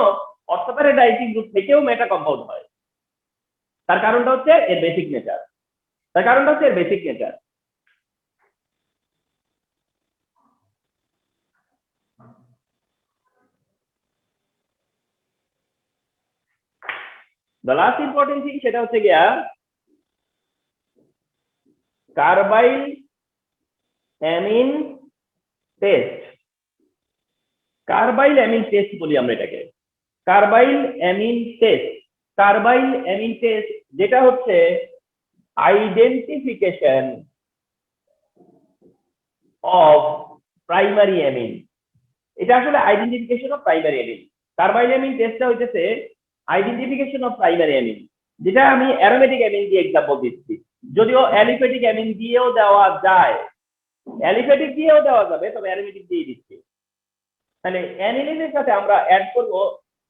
অর্থোপ্যারা ডাইরেক্টিং গ্রুপ থেকেও মেটা কম্পাউন্ড হয়। তার কারণটা হচ্ছে এর basic nature. The last important thing সেটা হচ্ছে গিয়া কার্বাইল অ্যামিন টেস্ট। কার্বাইল অ্যামিন টেস্ট বলি আমরা এটাকে, কার্বাইল অ্যামিন টেস্ট যেটা হচ্ছে আইডেন্টিফিকেশন অফ প্রাইমারি অ্যামিন। এটা আসলে identification of primary amine. Carbylamine টেস্টটা হইতেছে আইডেন্টিফিকেশন অফ প্রাইমারি অ্যামিন, যেটা আমি অ্যারোমেটিক অ্যামিন দিয়ে এক্সাম্পল দিচ্ছি, যদিও অ্যালিফেটিক অ্যামিন দিয়েও দেওয়া যায়, অ্যালিফেটিক দিয়েও দেওয়া যাবে, তবে অ্যারোমেটিক দিয়ে দিচ্ছি। তাহলে অ্যানিলিনের সাথে আমরা অ্যাড করব,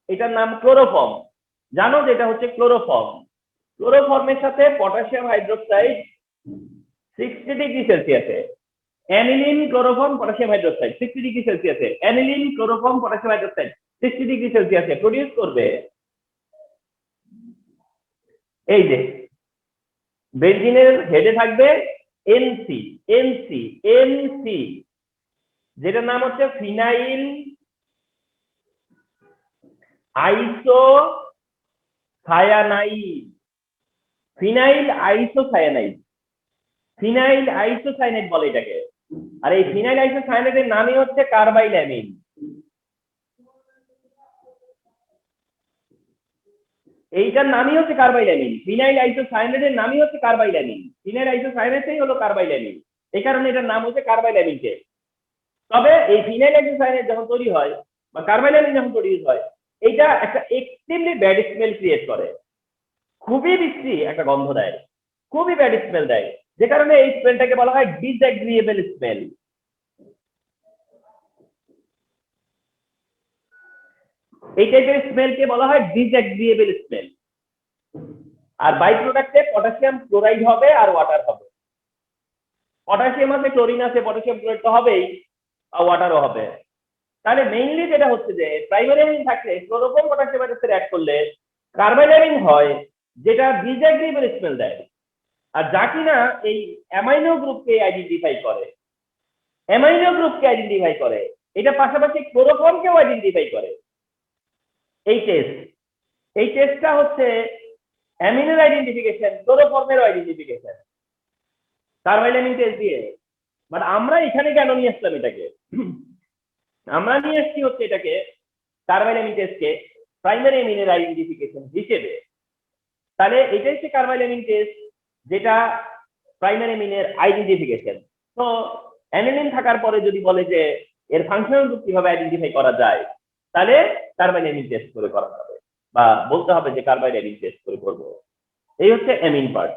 এটার নাম ক্লোরোফর্ম। জানো যে এটা হচ্ছে ক্লোরোফর্ম। ক্লোরোফর্মের সাথে পটাশিয়াম হাইড্রোক্সাইড 60 ডিগ্রি সেলসিয়াসে, aniline chloroform potassium hydroxide 60 degree সেলসিয়াসে, aniline chloroform potassium hydroxide 60 degree সেলসিয়াসে প্রডিউস করবে এই যে বেনজিনের হেডে থাকবে এনসি, যেটার নাম হচ্ছে ফিনাইল আইসোসায়ানাইড বলে এটাকে। আর এই ফিনাইল আইসোসায়ানাইডের নামই হচ্ছে কার্বাইল অ্যামিন। এইটার নামই হচ্ছে কার্বাইল অ্যামিন, ফিনাইল আইসোসায়ানাইডের নামই হচ্ছে কার্বাইল অ্যামিন। ফিনাইল আইসোসায়ানাইডটাই হলো কার্বাইল অ্যামিন, এই কারণে এটার নাম হচ্ছে কার্বাইল অ্যামিন টেস্ট। তবে এই ফিনাইল আইসোসায়ানাইড যখন তৈরি হয় বা কার্বাইল অ্যামিন যখন প্রডিউস হয়, এটা একটা এক্সট্রিমলি ব্যাড স্মেল ক্রিয়েট করে, খুবই বিশ্রী একটা গন্ধ দেয়, খুবই ব্যাড স্মেল দেয়, যে কারণে এই স্মেলটাকে বলা হয় ডিসএগ্রিয়েবল স্মেল। এই টাইপের স্মেলকে বলা হয় ডিসএগ্রিয়েবল স্মেল। আর বাই প্রোডাক্টে পটাশিয়াম ক্লোরাইড হবে আর ওয়াটার হবে। পটাশিয়াম আছে, ক্লোরিন আছে, পটাশিয়াম ক্লোরাইড তো হবেই, আর ওয়াটারও হবে। তাহলে মেইনলি যেটা হচ্ছে যে প্রাইমারি অ্যামিন থাকলে ক্লোরোফর্ম পটাসিয়াম অ্যাড করলে কার্বাইল অ্যামিন হয় যেটা ডিসএগ্রিয়েবল স্মেল দেয়, আর যা কিনা এই অ্যামাইনো গ্রুপকে আইডেন্টিফাই করে, এটা পাশাপাশি ক্লোরোফর্মকেও আইডেন্টিফাই করে। এই টেস্টটা হচ্ছে অ্যামিনের আইডেন্টিফিকেশন, ক্লোরোফর্মের আইডেন্টিফিকেশন কার্বাইল অ্যামিন টেস্ট দিয়ে। বাট আমরা এখানে কেন নিয়ে আসলাম এটাকে? আমরা নিয়ে আসছি হচ্ছে এটাকে কার্বাইল অ্যামিন টেস্টকে প্রাইমারি অ্যামিনের আইডেন্টিফিকেশন হিসেবে। তাহলে এটাই হচ্ছে কার্বাইল অ্যামিন টেস্ট, যেটা প্রাইমারি অ্যামিনের আইডেন্টিফিকেশন। তো অ্যানিলিন থাকার পরে যদি বলে যে এর ফাংশনাল গ্রুপ কিভাবে আইডেন্টিফাই করা যায়, তাহলে কার্বাইল অ্যামিন টেস্ট করে করা যাবে, বা বলতে হবে যে কার্বাইল অ্যামিন টেস্ট করে করবো। এই হচ্ছে অ্যামিন পার্ট।